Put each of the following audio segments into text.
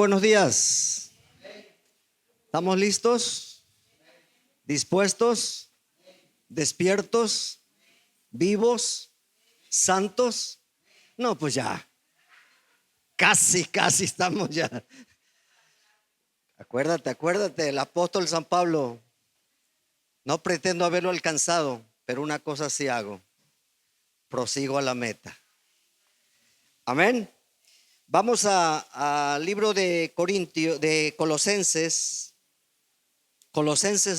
Buenos días. ¿Estamos listos? ¿Dispuestos? ¿Despiertos? ¿Vivos? ¿Santos? No, pues ya. Casi estamos ya. Acuérdate, el apóstol San Pablo. No pretendo haberlo alcanzado, pero una cosa sí hago. Prosigo a la meta. Amén. Vamos al libro de Colosenses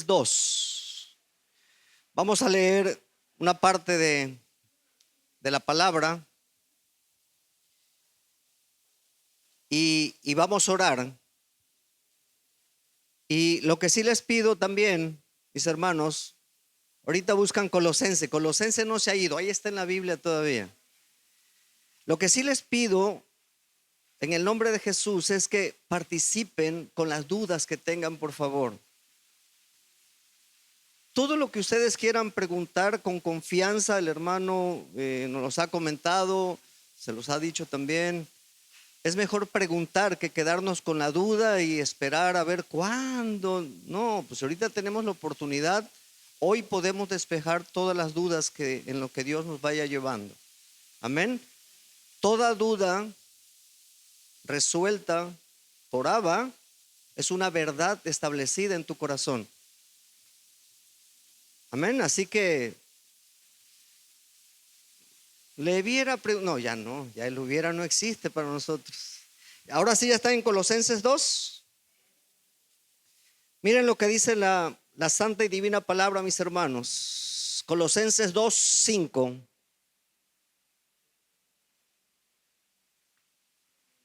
2. Vamos a leer una parte de la palabra y vamos a orar. Y lo que sí les pido también, mis hermanos, ahorita buscan Colosense. Colosense no se ha ido, ahí está en la Biblia todavía. Lo que sí les pido en el nombre de Jesús es que participen con las dudas que tengan, por favor. Todo lo que ustedes quieran preguntar con confianza, el hermano nos los ha comentado, se los ha dicho también. Es mejor preguntar que quedarnos con la duda y esperar a ver cuándo. No, pues ahorita tenemos la oportunidad. Hoy podemos despejar todas las dudas en lo que Dios nos vaya llevando. Amén. Toda duda resuelta por Abba es una verdad establecida en tu corazón. Amén. Así que ya el hubiera no existe para nosotros. Ahora sí ya está en Colosenses 2. Miren lo que dice la santa y divina palabra, mis hermanos. Colosenses 2:5.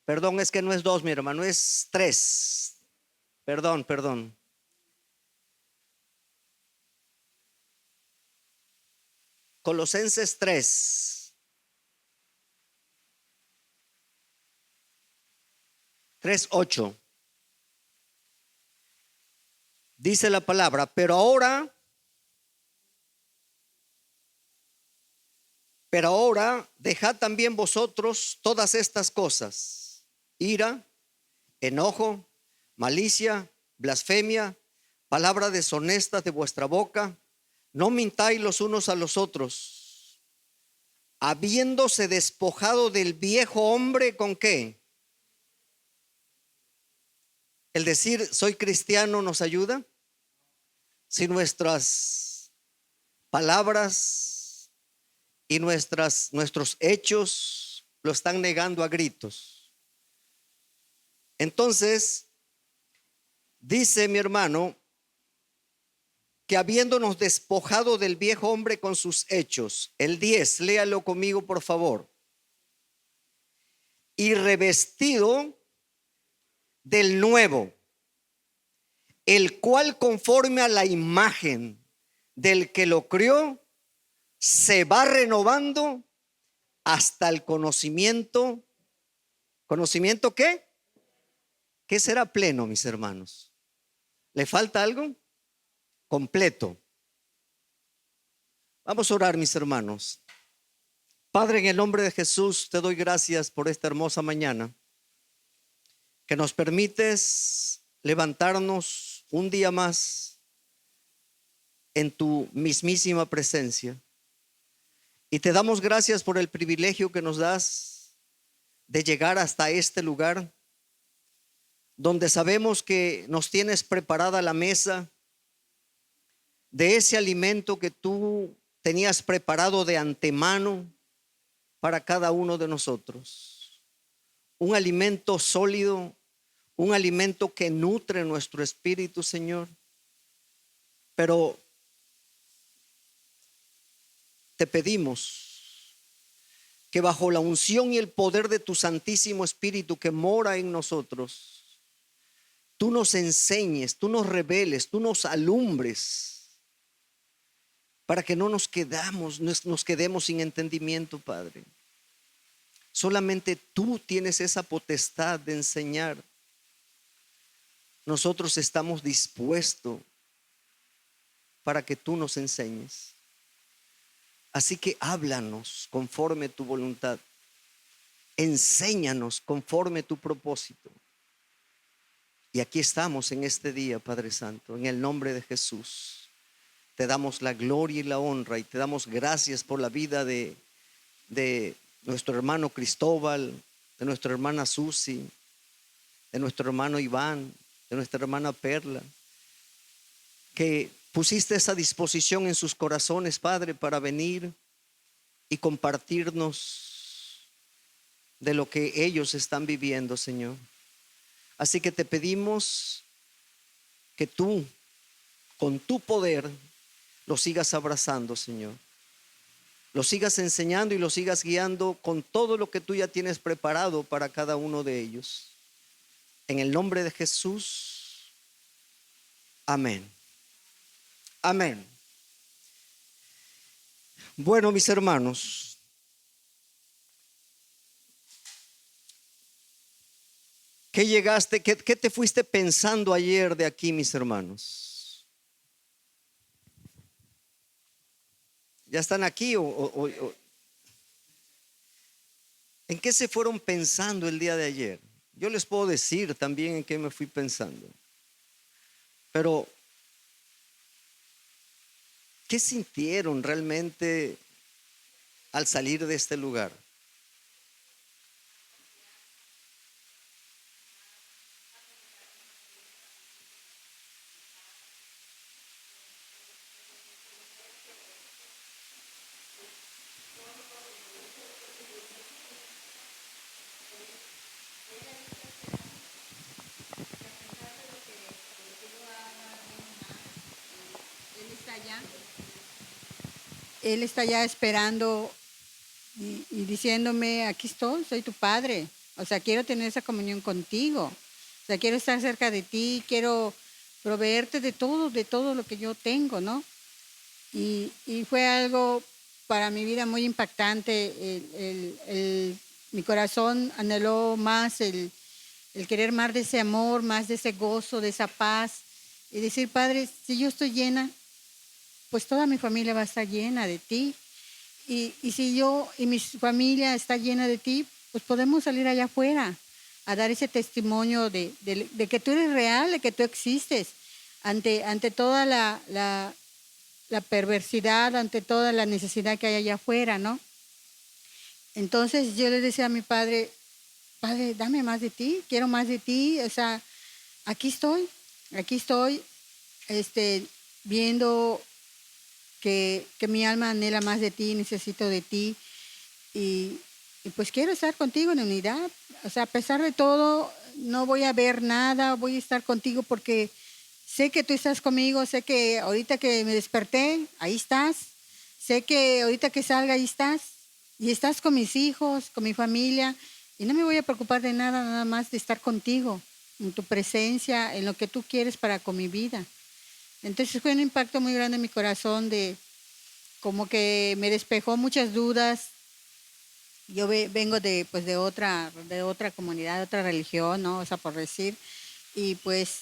Perdón, es que no es 2, mi hermano, es 3. Perdón. Colosenses 3:8. Dice la palabra, pero ahora dejad también vosotros todas estas cosas: ira, enojo, malicia, blasfemia, palabra deshonesta de vuestra boca. No mintáis los unos a los otros, habiéndose despojado del viejo hombre. ¿Con qué? El decir soy cristiano nos ayuda. Si nuestras palabras y nuestros hechos lo están negando a gritos. Entonces, dice mi hermano, que habiéndonos despojado del viejo hombre con sus hechos, el 10, léalo conmigo por favor, y revestido del nuevo, el cual conforme a la imagen del que lo crió, se va renovando hasta el conocimiento. ¿Conocimiento qué? ¿Qué será pleno, mis hermanos? ¿Le falta algo? Completo. Vamos a orar, mis hermanos. Padre, en el nombre de Jesús te doy gracias por esta hermosa mañana que nos permites levantarnos un día más en tu mismísima presencia, y te damos gracias por el privilegio que nos das de llegar hasta este lugar donde sabemos que nos tienes preparada la mesa de ese alimento que tú tenías preparado de antemano para cada uno de nosotros. Un alimento sólido, un alimento que nutre nuestro espíritu, Señor. Pero te pedimos que bajo la unción y el poder de tu Santísimo Espíritu que mora en nosotros, tú nos enseñes, tú nos reveles, tú nos alumbres, para que no nos quedemos sin entendimiento, Padre. Solamente tú tienes esa potestad de enseñar. Nosotros estamos dispuestos para que tú nos enseñes. Así que háblanos conforme tu voluntad. Enséñanos conforme tu propósito. Y aquí estamos en este día, Padre Santo, en el nombre de Jesús. Te damos la gloria y la honra y te damos gracias por la vida de nuestro hermano Cristóbal, de nuestra hermana Susi, de nuestro hermano Iván, de nuestra hermana Perla, que pusiste esa disposición en sus corazones, Padre, para venir y compartirnos de lo que ellos están viviendo, Señor. Así que te pedimos que tú, con tu poder, los sigas abrazando, Señor. Los sigas enseñando y los sigas guiando con todo lo que tú ya tienes preparado para cada uno de ellos. En el nombre de Jesús. Amén. Amén. Bueno, mis hermanos, ¿qué llegaste, qué te fuiste pensando ayer de aquí, mis hermanos? ¿Ya están aquí o en qué se fueron pensando el día de ayer? Yo les puedo decir también en qué me fui pensando. Pero, ¿qué sintieron realmente al salir de este lugar? Él está allá esperando y diciéndome, aquí estoy, soy tu padre. O sea, quiero tener esa comunión contigo. O sea, quiero estar cerca de ti, quiero proveerte de todo lo que yo tengo, ¿no? Y fue algo para mi vida muy impactante. Mi corazón anheló más el querer más de ese amor, más de ese gozo, de esa paz. Y decir, Padre, si yo estoy llena, pues toda mi familia va a estar llena de ti. Y si yo y mi familia está llena de ti, pues podemos salir allá afuera a dar ese testimonio de que tú eres real, de que tú existes ante toda la perversidad, ante toda la necesidad que hay allá afuera, ¿no? Entonces yo le decía a mi padre, Padre, dame más de ti, quiero más de ti, o sea, aquí estoy, viendo que mi alma anhela más de ti, necesito de ti y, y pues quiero estar contigo en unidad. O sea, a pesar de todo, no voy a ver nada, voy a estar contigo porque sé que tú estás conmigo, sé que ahorita que me desperté, ahí estás, sé que ahorita que salga, ahí estás, y estás con mis hijos, con mi familia, y no me voy a preocupar de nada, nada más de estar contigo, en tu presencia, en lo que tú quieres para con mi vida. Entonces fue un impacto muy grande en mi corazón de como que me despejó muchas dudas. Yo vengo pues de otra comunidad, de otra religión, ¿no? O sea, por decir, y pues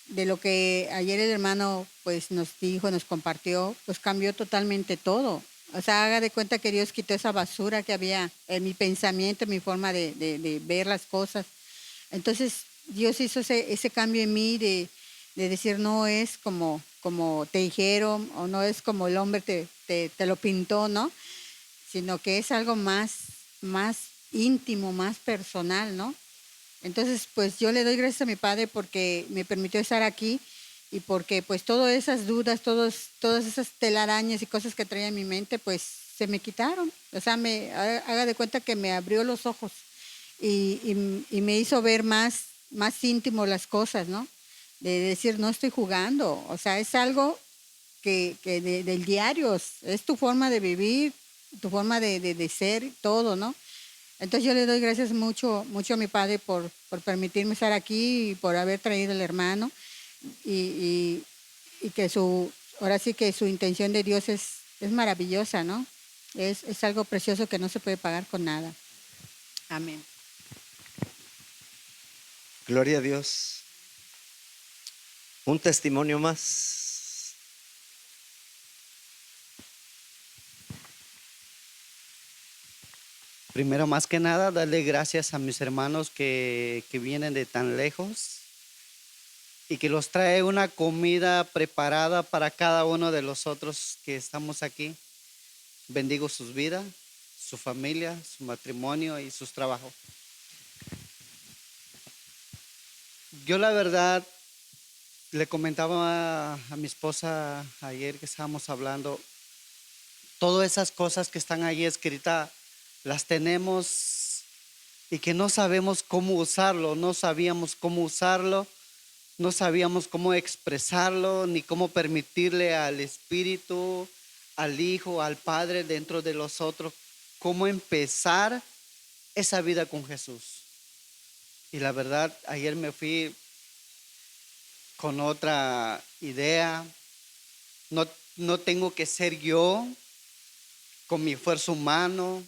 de lo que ayer el hermano pues nos dijo, nos compartió, pues cambió totalmente todo. O sea, haga de cuenta que Dios quitó esa basura que había en mi pensamiento, en mi forma de ver las cosas. Entonces Dios hizo ese cambio en mí de decir, no es como te dijeron o no es como el hombre te lo pintó, ¿no? Sino que es algo más íntimo, más personal, ¿no? Entonces, pues yo le doy gracias a mi padre porque me permitió estar aquí y porque pues todas esas dudas, todas esas telarañas y cosas que traía en mi mente, pues se me quitaron. O sea, haga de cuenta que me abrió los ojos y me hizo ver más íntimo las cosas, ¿no? De decir, no estoy jugando. O sea, es algo que del diario, es tu forma de vivir, tu forma de ser, todo, ¿no? Entonces yo le doy gracias mucho a mi padre por permitirme estar aquí y por haber traído al hermano y, y que ahora sí que su intención de Dios es maravillosa, ¿no? Es algo precioso que no se puede pagar con nada. Amén. Gloria a Dios. Un testimonio más. Primero, más que nada, darle gracias a mis hermanos que vienen de tan lejos y que los trae una comida preparada para cada uno de los otros que estamos aquí. Bendigo sus vidas, su familia, su matrimonio y sus trabajos. Yo la verdad le comentaba a mi esposa ayer que estábamos hablando, todas esas cosas que están ahí escritas, las tenemos y que no sabemos cómo usarlo, no sabíamos cómo usarlo, no sabíamos cómo expresarlo, ni cómo permitirle al Espíritu, al Hijo, al Padre dentro de nosotros, cómo empezar esa vida con Jesús. Y la verdad, ayer me fui con otra idea. No tengo que ser yo con mi esfuerzo humano,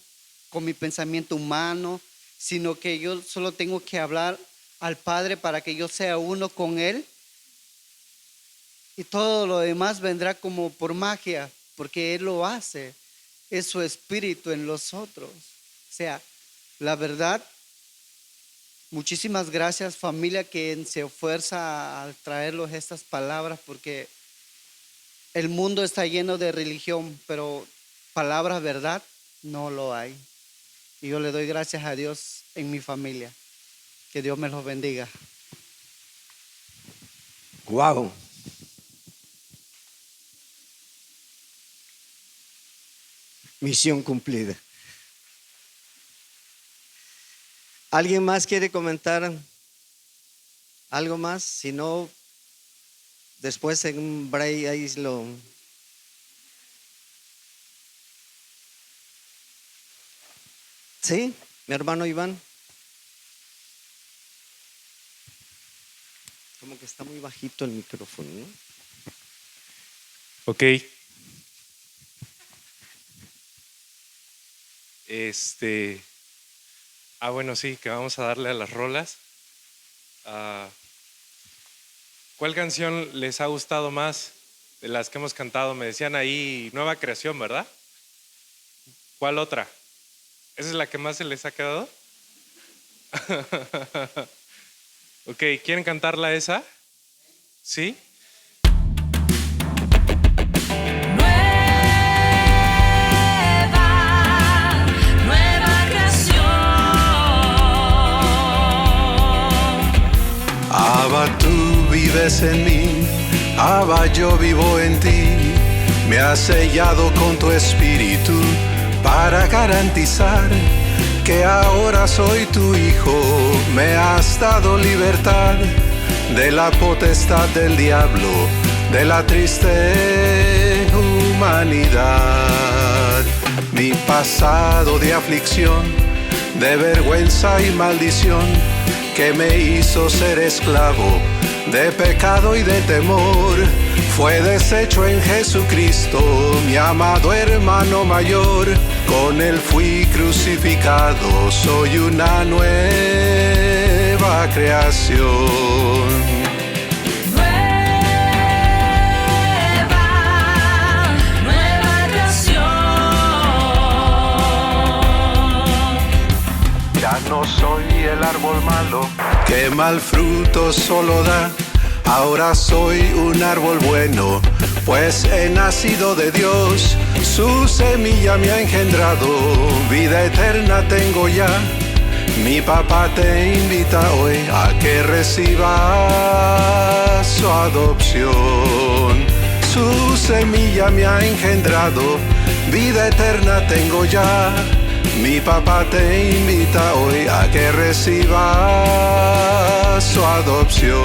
con mi pensamiento humano, sino que yo solo tengo que hablar al Padre para que yo sea uno con Él. Y todo lo demás vendrá como por magia, porque Él lo hace. Es su Espíritu en nosotros. O sea, la verdad, muchísimas gracias, familia, que se esfuerza al traerlos estas palabras, porque el mundo está lleno de religión, pero palabra verdad no lo hay. Y yo le doy gracias a Dios en mi familia. Que Dios me los bendiga. Wow. Misión cumplida. ¿Alguien más quiere comentar algo más? Si no, después en un break ahí lo... ¿Sí? Mi hermano Iván. Como que está muy bajito el micrófono, ¿no? Ok. Bueno, sí, que vamos a darle a las rolas. ¿Cuál canción les ha gustado más de las que hemos cantado? Me decían ahí Nueva Creación, ¿verdad? ¿Cuál otra? ¿Esa es la que más se les ha quedado? Ok, ¿quieren cantarla esa? ¿Sí? Nueva creación. Abba, tú vives en mí, Abba, yo vivo en ti. Me has sellado con tu espíritu para garantizar que ahora soy tu hijo. Me has dado libertad de la potestad del diablo, de la triste humanidad. Mi pasado de aflicción, de vergüenza y maldición, que me hizo ser esclavo de pecado y de temor, fue deshecho en Jesucristo, mi amado hermano mayor. Con él fui crucificado, soy una nueva creación. Nueva creación. Ya no soy el árbol malo que mal fruto solo da. Ahora soy un árbol bueno, pues he nacido de Dios. Su semilla me ha engendrado, vida eterna tengo ya. Mi papá te invita hoy a que recibas su adopción. Su semilla me ha engendrado, vida eterna tengo ya. Mi papá te invita hoy a que recibas su adopción.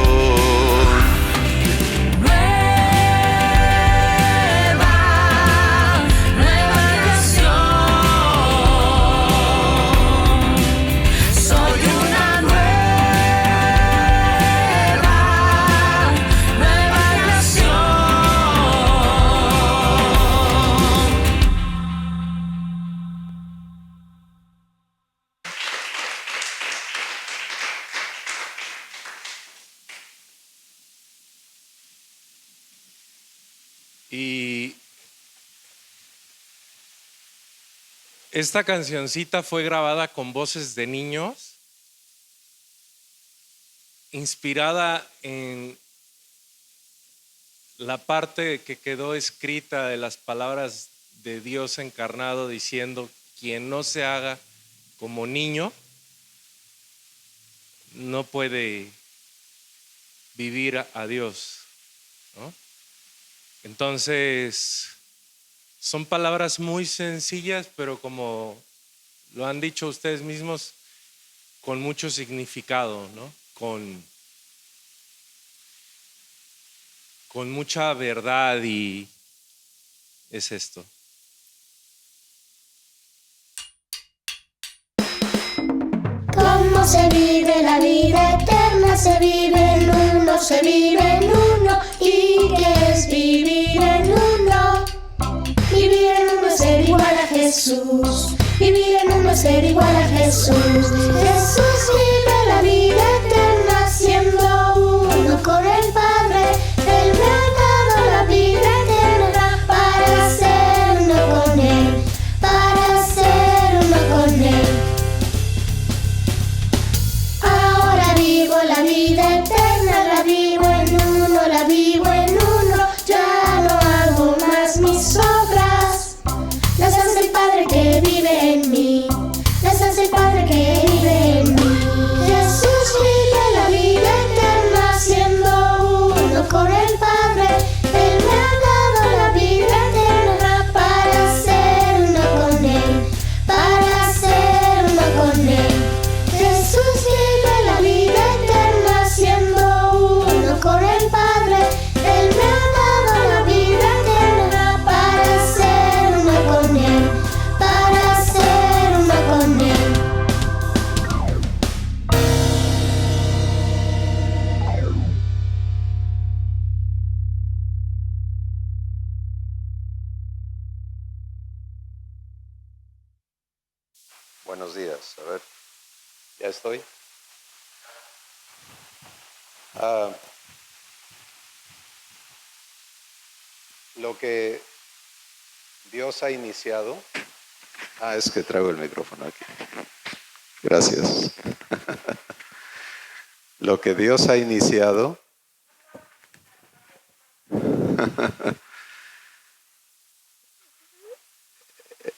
Nueva creación. Soy una nueva creación. Y esta cancioncita fue grabada con voces de niños, inspirada en la parte que quedó escrita de las palabras de Dios encarnado diciendo: quien no se haga como niño no puede vivir a Dios, ¿no? Entonces, son palabras muy sencillas, pero como lo han dicho ustedes mismos, con mucho significado, ¿no? Con mucha verdad, y es esto. ¿Cómo se vive la vida eterna? Se vive en uno, se vive en uno. ¿Y qué es vivir en uno? Vivir en uno es ser igual a Jesús. Vivir en uno es ser igual a Jesús. Jesús vive la vida eterna siendo uno con el Padre. Él me ha dado la vida eterna para ser uno con Él, para ser uno con Él. Ahora vivo la vida eterna, la vivo en uno, la vivo en uno. Ya no hago más mis obras, las hace el Padre que vive en mí, las hace el Padre que vive en mí. Jesús vive la vida eterna siendo uno con el Padre. Él me ha dado la vida eterna para ser uno con Él, para ser uno con Él. Jesús vive la vida eterna siendo uno con el Padre. Él me ha dado la vida eterna para ser uno con Él, para ser uno con Él. Buenos días. A ver, ¿ya estoy? Lo que Dios ha iniciado. Es que traigo el micrófono aquí. Gracias. Lo que Dios ha iniciado.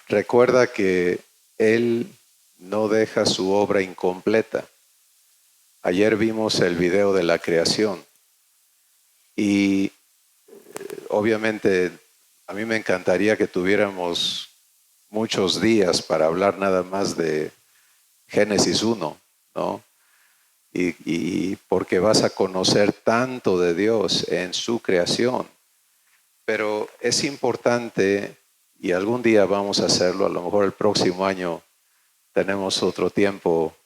Recuerda que Él no deja su obra incompleta. Ayer vimos el video de la creación y obviamente a mí me encantaría que tuviéramos muchos días para hablar nada más de Génesis 1, ¿no? Y porque vas a conocer tanto de Dios en su creación. Pero es importante, y algún día vamos a hacerlo, a lo mejor el próximo año tenemos otro tiempo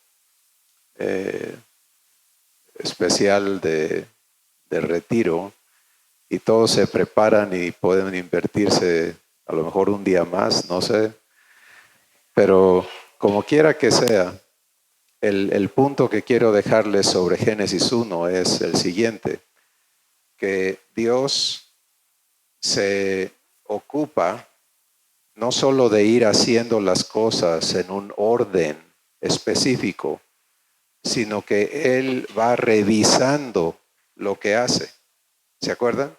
especial de retiro y todos se preparan y pueden invertirse a lo mejor un día más, no sé. Pero como quiera que sea, el punto que quiero dejarles sobre Génesis 1 es el siguiente, que Dios se ocupa no solo de ir haciendo las cosas en un orden específico, sino que Él va revisando lo que hace. ¿Se acuerdan?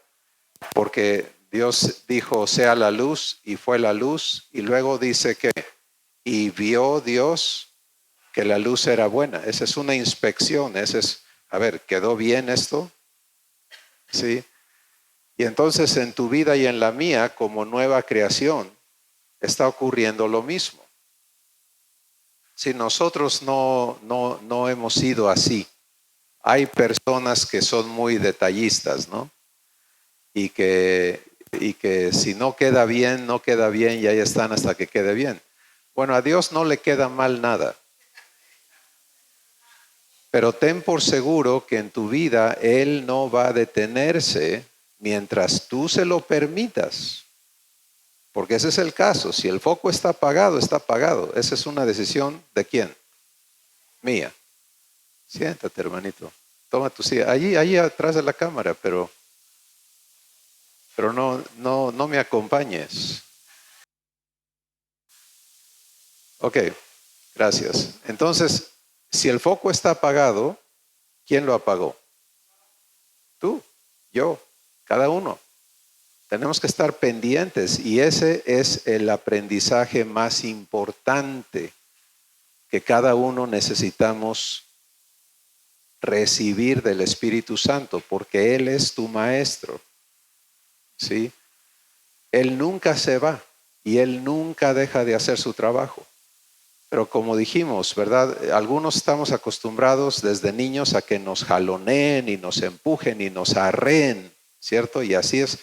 Porque Dios dijo, sea la luz, y fue la luz, y luego dice que, y vio Dios que la luz era buena. Esa es una inspección, ese es, a ver, ¿quedó bien esto? Sí. Y entonces en tu vida y en la mía, como nueva creación, está ocurriendo lo mismo. Si nosotros no hemos sido así, hay personas que son muy detallistas, ¿no? Y que si no queda bien, no queda bien y ahí están hasta que quede bien. Bueno, a Dios no le queda mal nada. Pero ten por seguro que en tu vida Él no va a detenerse mientras tú se lo permitas. Porque ese es el caso. Si el foco está apagado, está apagado. Esa es una decisión ¿de quién? Mía. Siéntate, hermanito. Toma tu silla. Allí atrás de la cámara, pero no me acompañes. Ok, gracias. Entonces, si el foco está apagado, ¿quién lo apagó? Tú, yo, cada uno. Tenemos que estar pendientes y ese es el aprendizaje más importante que cada uno necesitamos recibir del Espíritu Santo, porque Él es tu maestro, ¿sí? Él nunca se va y Él nunca deja de hacer su trabajo. Pero como dijimos, ¿verdad? Algunos estamos acostumbrados desde niños a que nos jaloneen y nos empujen y nos arreen, ¿cierto? Y así es.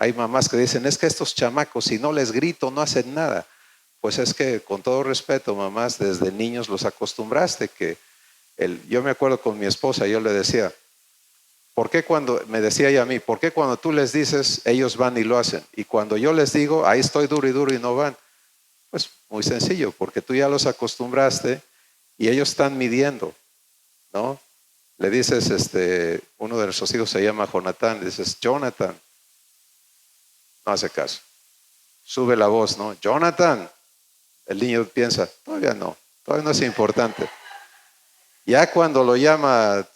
Hay mamás que dicen, es que estos chamacos, si no les grito, no hacen nada. Pues es que, con todo respeto, mamás, desde niños los acostumbraste. Yo me acuerdo con mi esposa, yo le decía, ¿por qué cuando, me decía ella a mí, ¿por qué cuando tú les dices, ellos van y lo hacen? Y cuando yo les digo, ahí estoy duro y no van. Pues muy sencillo, porque tú ya los acostumbraste y ellos están midiendo, ¿no? Le dices, uno de nuestros hijos se llama Jonathan, le dices, Jonathan. No hace caso. Sube la voz, ¿no? Jonathan. El niño piensa, todavía no es importante. Ya cuando lo llama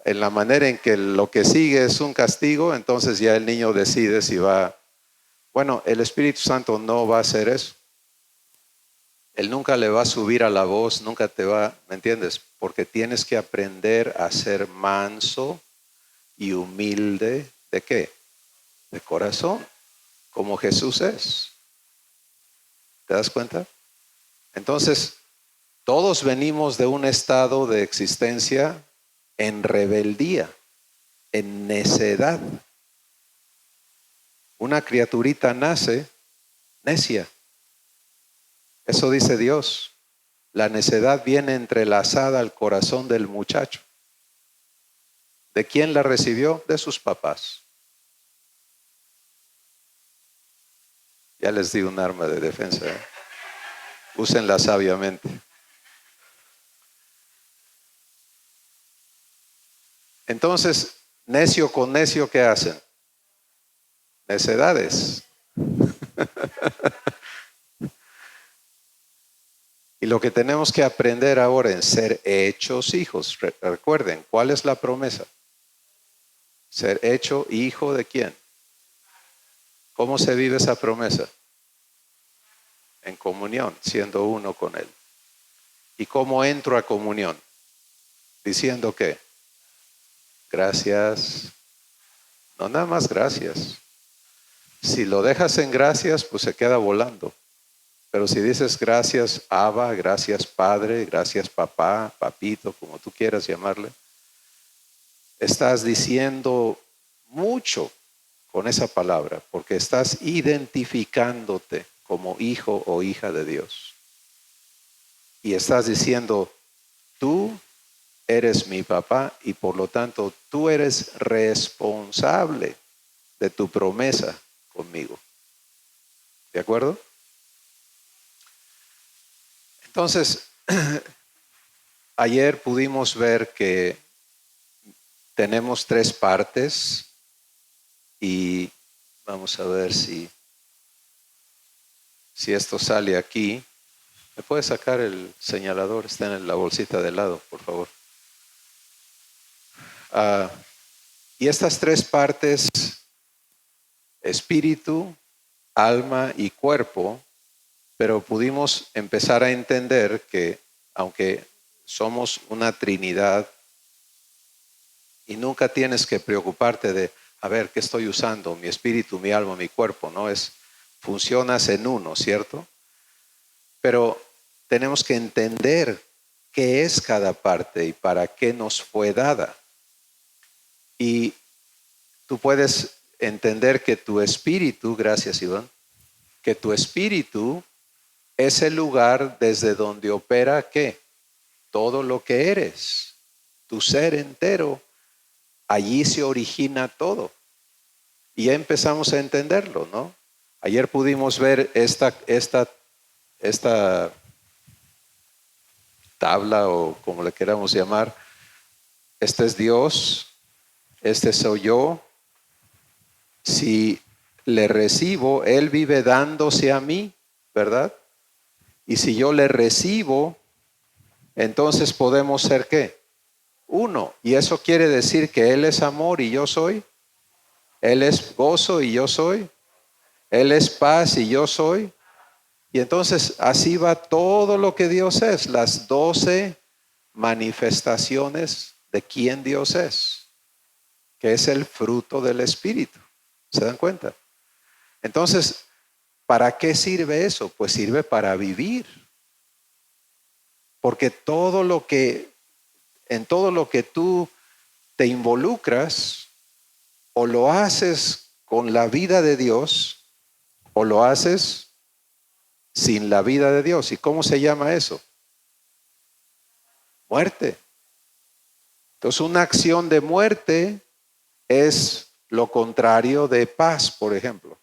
en la manera en que lo que sigue es un castigo, entonces ya el niño decide si va. Bueno, el Espíritu Santo no va a hacer eso. Él nunca le va a subir a la voz, nunca te va, ¿me entiendes? Porque tienes que aprender a ser manso y humilde. ¿De qué? De corazón. Como Jesús es. ¿Te das cuenta? Entonces, todos venimos de un estado de existencia en rebeldía, en necedad. Una criaturita nace necia. Eso dice Dios. La necedad viene entrelazada al corazón del muchacho. ¿De quién la recibió? De sus papás. Ya les di un arma de defensa. Úsenla sabiamente. Entonces, necio con necio, ¿qué hacen? Necedades. Y lo que tenemos que aprender ahora es ser hechos hijos. Recuerden, ¿cuál es la promesa? Ser hecho hijo de quién. ¿Cómo se vive esa promesa? En comunión, siendo uno con Él. ¿Y cómo entro a comunión? Diciendo ¿qué? Gracias. No nada más gracias. Si lo dejas en gracias, pues se queda volando. Pero si dices gracias Abba, gracias Padre, gracias papá, papito, como tú quieras llamarle, estás diciendo mucho con esa palabra, porque estás identificándote como hijo o hija de Dios. Y estás diciendo, tú eres mi papá y por lo tanto tú eres responsable de tu promesa conmigo. ¿De acuerdo? Entonces, ayer pudimos ver que tenemos 3 partes y vamos a ver si esto sale aquí. ¿Me puedes sacar el señalador? Está en la bolsita de lado, por favor. Y estas 3 partes, espíritu, alma y cuerpo, pero pudimos empezar a entender que aunque somos una Trinidad y nunca tienes que preocuparte de, a ver, ¿qué estoy usando? Mi espíritu, mi alma, mi cuerpo, ¿no? Funcionas en uno, ¿cierto? Pero tenemos que entender qué es cada parte y para qué nos fue dada. Y tú puedes entender que tu espíritu, gracias Iván, que tu espíritu es el lugar desde donde opera ¿qué? Todo lo que eres, tu ser entero, allí se origina todo. Y ya empezamos a entenderlo, ¿no? Ayer pudimos ver esta tabla o como le queramos llamar. Este es Dios, este soy yo. Si le recibo, Él vive dándose a mí, ¿verdad? Y si yo le recibo, entonces podemos ser ¿qué? Uno. Y eso quiere decir que Él es amor y yo soy. Él es gozo y yo soy Él es paz y yo soy. Y entonces así va todo lo que Dios es, las 12 manifestaciones de quién Dios es, que es el fruto del Espíritu. ¿Se dan cuenta? Entonces, ¿para qué sirve eso? Pues sirve para vivir. Porque en todo lo que tú te involucras, o lo haces con la vida de Dios, o lo haces sin la vida de Dios. ¿Y cómo se llama eso? Muerte. Entonces, una acción de muerte es lo contrario de paz, por ejemplo.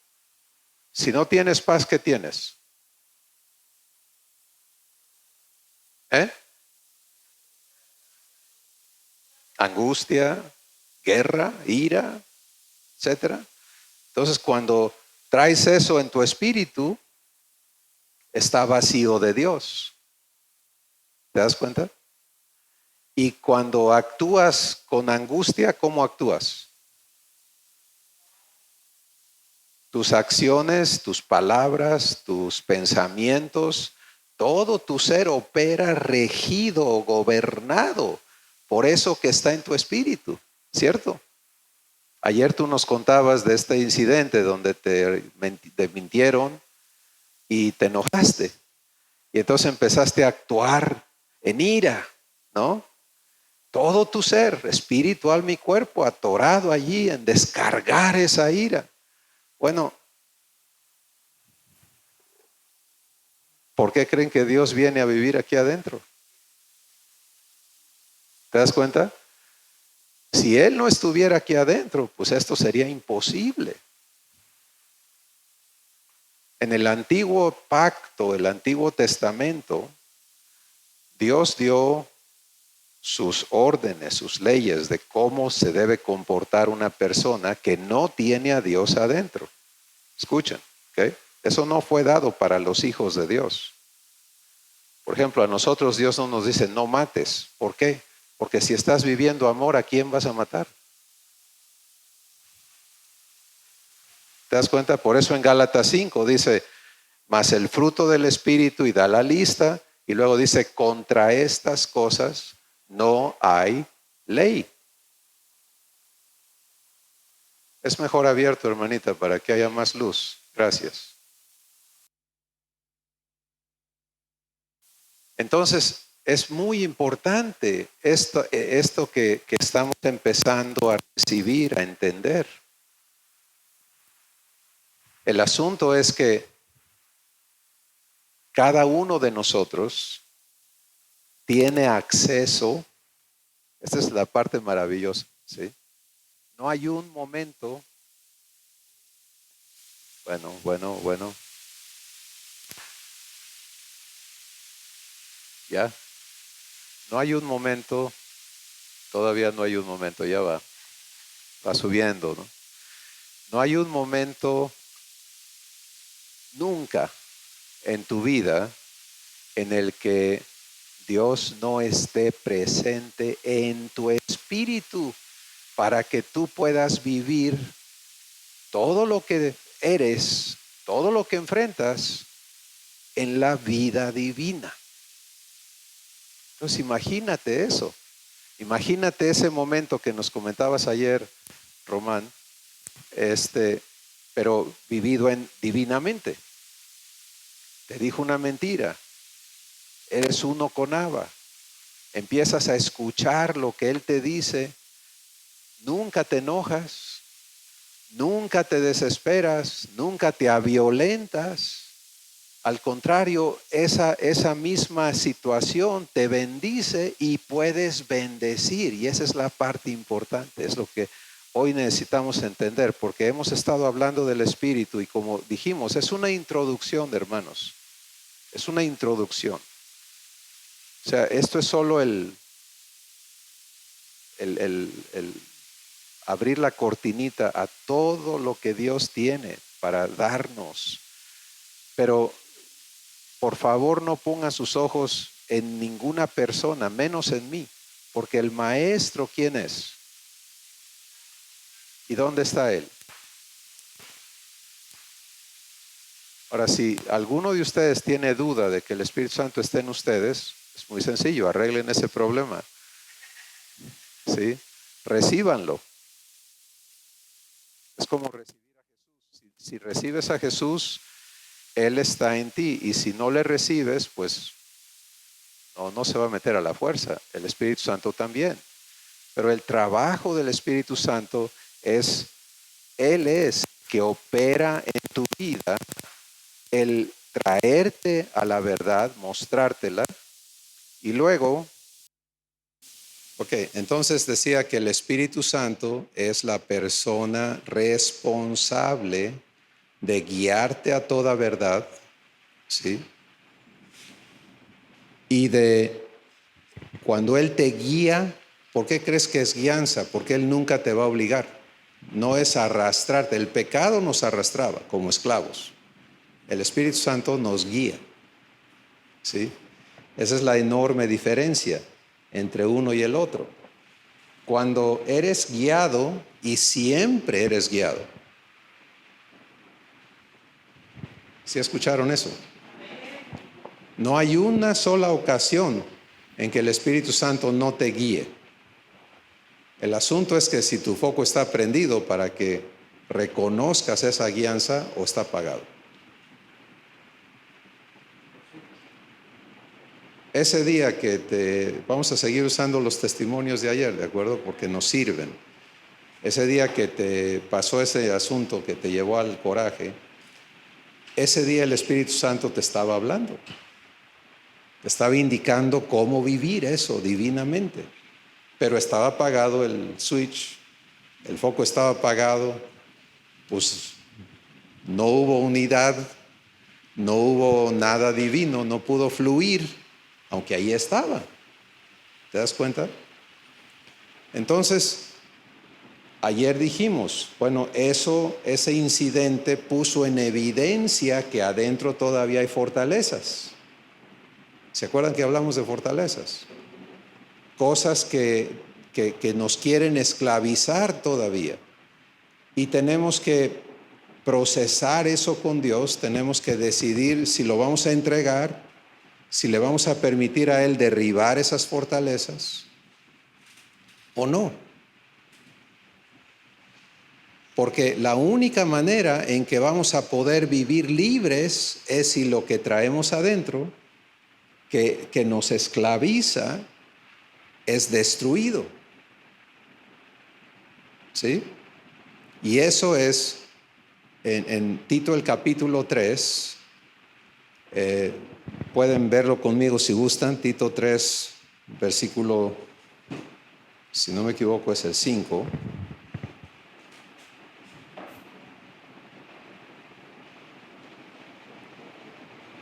Si no tienes paz, ¿qué tienes? Angustia, guerra, ira, etcétera. Entonces, cuando traes eso en tu espíritu, está vacío de Dios. ¿Te das cuenta? Y cuando actúas con angustia, ¿cómo actúas? Tus acciones, tus palabras, tus pensamientos, todo tu ser opera regido, gobernado por eso que está en tu espíritu, ¿cierto? Ayer tú nos contabas de este incidente donde te mintieron y te enojaste. Y entonces empezaste a actuar en ira, ¿no? Todo tu ser, espíritu, alma y cuerpo, atorado allí en descargar esa ira. Bueno, ¿por qué creen que Dios viene a vivir aquí adentro? ¿Te das cuenta? Si Él no estuviera aquí adentro, pues esto sería imposible. En el antiguo pacto, el antiguo testamento, Dios dio sus órdenes, sus leyes de cómo se debe comportar una persona que no tiene a Dios adentro. Escuchen, ¿ok? Eso no fue dado para los hijos de Dios. Por ejemplo, a nosotros Dios no nos dice no mates. ¿Por qué? Porque si estás viviendo amor, ¿a quién vas a matar? ¿Te das cuenta? Por eso en Gálatas 5 dice, mas el fruto del Espíritu, y da la lista, y luego dice, contra estas cosas no hay ley. Es mejor abierto, hermanita, para que haya más luz. Gracias. Entonces, es muy importante esto que estamos empezando a recibir, a entender. El asunto es que cada uno de nosotros tiene acceso, esta es la parte maravillosa, ¿sí? No hay un momento, bueno, ya, no hay un momento, todavía no hay un momento, ya va subiendo, ¿no? No hay un momento nunca en tu vida en el que Dios no esté presente en tu espíritu para que tú puedas vivir todo lo que eres, todo lo que enfrentas en la vida divina. Entonces imagínate eso. Imagínate ese momento que nos comentabas ayer, Román, pero vivido divinamente. Te dijo una mentira. Eres uno con Abba. Empiezas a escuchar lo que Él te dice. Nunca te enojas. Nunca te desesperas. Nunca te aviolentas. Al contrario, esa misma situación te bendice y puedes bendecir. Y esa es la parte importante. Es lo que hoy necesitamos entender, porque hemos estado hablando del Espíritu y como dijimos, es una introducción, hermanos. Es una introducción. O sea, esto es solo el abrir la cortinita a todo lo que Dios tiene para darnos. Pero por favor no ponga sus ojos en ninguna persona, menos en mí, porque el maestro, ¿quién es? ¿Y dónde está Él? Ahora, si alguno de ustedes tiene duda de que el Espíritu Santo esté en ustedes, es muy sencillo, arreglen ese problema. ¿Sí? Recíbanlo. Es como recibir a Jesús. Si recibes a Jesús, Él está en ti. Y si no le recibes, pues no se va a meter a la fuerza. El Espíritu Santo también. Pero el trabajo del Espíritu Santo es, Él es que opera en tu vida, el traerte a la verdad, mostrártela. Y luego, entonces decía que el Espíritu Santo es la persona responsable de guiarte a toda verdad, ¿sí? Y de cuando Él te guía, ¿por qué crees que es guianza? Porque Él nunca te va a obligar. No es arrastrarte. El pecado nos arrastraba como esclavos. El Espíritu Santo nos guía, ¿sí? Esa es la enorme diferencia entre uno y el otro. Cuando eres guiado, y siempre eres guiado. ¿Sí escucharon eso? No hay una sola ocasión en que el Espíritu Santo no te guíe. El asunto es que si tu foco está prendido para que reconozcas esa guianza o está apagado. Ese día que vamos a seguir usando los testimonios de ayer, ¿de acuerdo? Porque nos sirven. Ese día que te pasó ese asunto que te llevó al coraje, ese día el Espíritu Santo te estaba hablando. Te estaba indicando cómo vivir eso divinamente. Pero estaba apagado el switch, el foco estaba apagado, pues no hubo unidad, no hubo nada divino, no pudo fluir, aunque ahí estaba. ¿Te das cuenta? Entonces, ayer dijimos, bueno, ese incidente puso en evidencia que adentro todavía hay fortalezas. ¿Se acuerdan que hablamos de fortalezas? Cosas que nos quieren esclavizar todavía. Y tenemos que procesar eso con Dios, tenemos que decidir si lo vamos a entregar, si le vamos a permitir a Él derribar esas fortalezas o no. Porque la única manera en que vamos a poder vivir libres es si lo que traemos adentro, que nos esclaviza, es destruido. ¿Sí? Y eso es en Tito el capítulo 3. Pueden verlo conmigo si gustan. Tito 3, versículo, si no me equivoco, es el 5.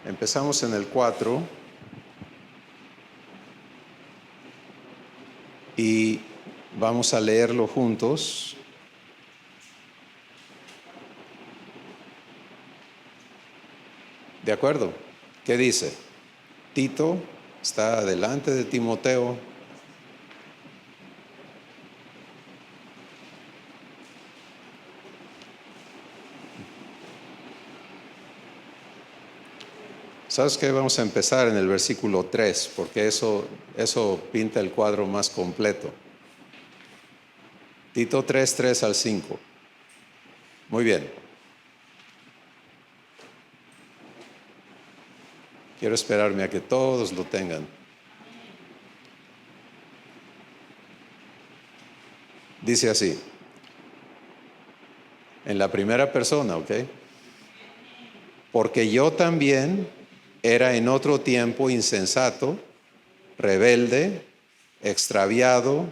Empezamos en el 4. Y vamos a leerlo juntos. ¿De acuerdo? ¿Qué dice? Tito está delante de Timoteo. ¿Sabes qué? Vamos a empezar en el versículo 3, porque eso pinta el cuadro más completo. Tito 3, 3 al 5. Muy bien. Quiero esperarme a que todos lo tengan. Dice así, en la primera persona, ¿ok? Porque yo también era en otro tiempo insensato, rebelde, extraviado,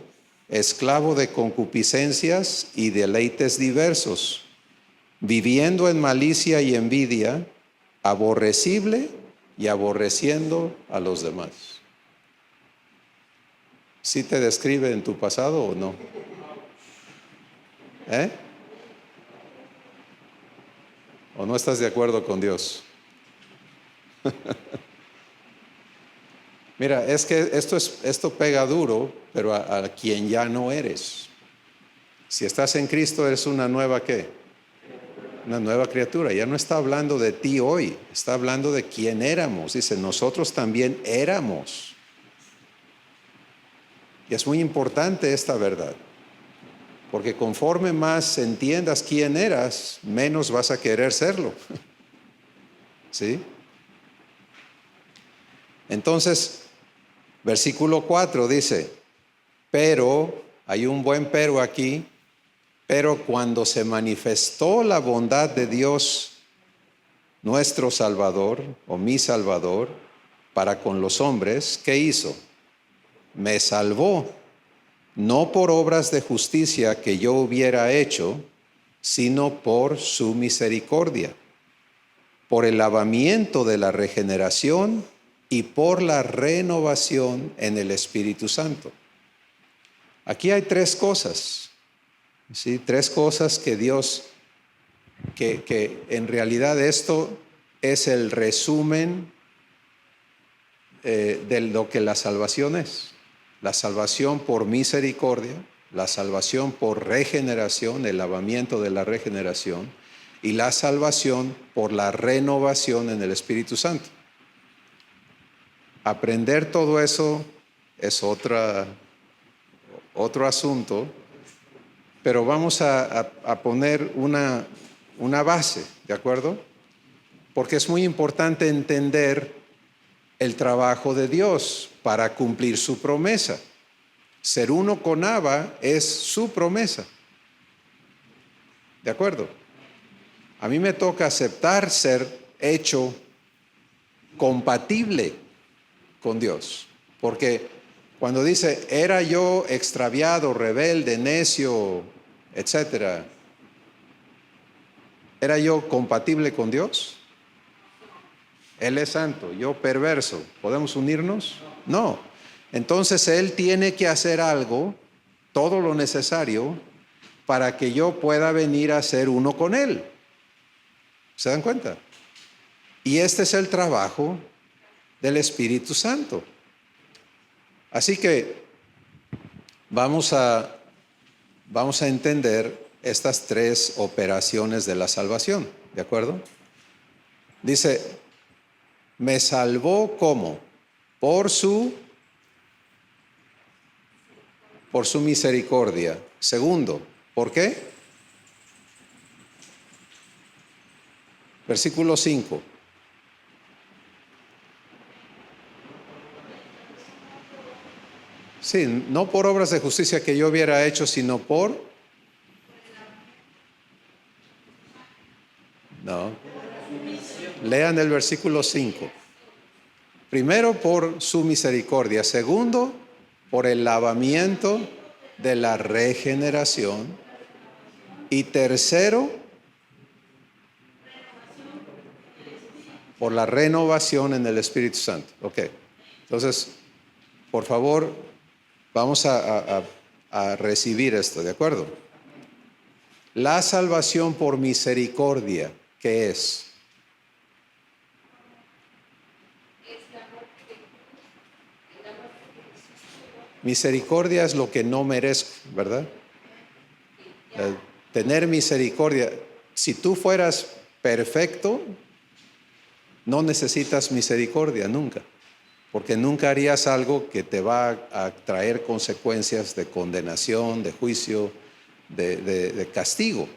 esclavo de concupiscencias y deleites diversos, viviendo en malicia y envidia, aborrecible y aborreciendo a los demás. ¿Sí te describe en tu pasado o no? ¿O no estás de acuerdo con Dios? Mira, es que esto pega duro, pero a quien ya no eres. Si estás en Cristo, eres una nueva ¿qué? una nueva criatura. Ya no está hablando de ti hoy, está hablando de quién éramos. Dice, nosotros también éramos. Y es muy importante esta verdad, porque conforme más entiendas quién eras, menos vas a querer serlo. ¿Sí? Entonces, versículo 4 dice, pero, hay un buen pero aquí, pero cuando se manifestó la bondad de Dios, nuestro Salvador, o mi Salvador, para con los hombres, ¿qué hizo? Me salvó, no por obras de justicia que yo hubiera hecho, sino por su misericordia, por el lavamiento de la regeneración y por la renovación en el Espíritu Santo. Aquí hay tres cosas, ¿sí? Tres cosas que Dios, que en realidad esto es el resumen de lo que la salvación es. La salvación por misericordia, la salvación por regeneración, el lavamiento de la regeneración, y la salvación por la renovación en el Espíritu Santo. Aprender todo eso es otro asunto, pero vamos a poner una base, ¿de acuerdo? Porque es muy importante entender el trabajo de Dios para cumplir su promesa. Ser uno con Abba es su promesa. ¿De acuerdo? A mí me toca aceptar ser hecho compatible con Dios. Porque cuando dice, era yo extraviado, rebelde, necio, etcétera, ¿era yo compatible con Dios? Él es santo, yo perverso. ¿Podemos unirnos? No. Entonces Él tiene que hacer algo, todo lo necesario, para que yo pueda venir a ser uno con Él. ¿Se dan cuenta? Y este es el trabajo del Espíritu Santo. Así que vamos a entender estas tres operaciones de la salvación, ¿de acuerdo? Dice, me salvó ¿cómo? Por su misericordia. Segundo, ¿por qué? Versículo 5. Sí, no por obras de justicia que yo hubiera hecho, sino por... No. Lean el versículo 5. Primero, por su misericordia. Segundo, por el lavamiento de la regeneración. Y tercero, por la renovación en el Espíritu Santo. Ok. Entonces, por favor, vamos a recibir esto, ¿de acuerdo? La salvación por misericordia, ¿qué es? Misericordia es lo que no merezco, ¿verdad? Tener misericordia. Si tú fueras perfecto, no necesitas misericordia nunca, porque nunca harías algo que te va a traer consecuencias de condenación, de juicio, de castigo.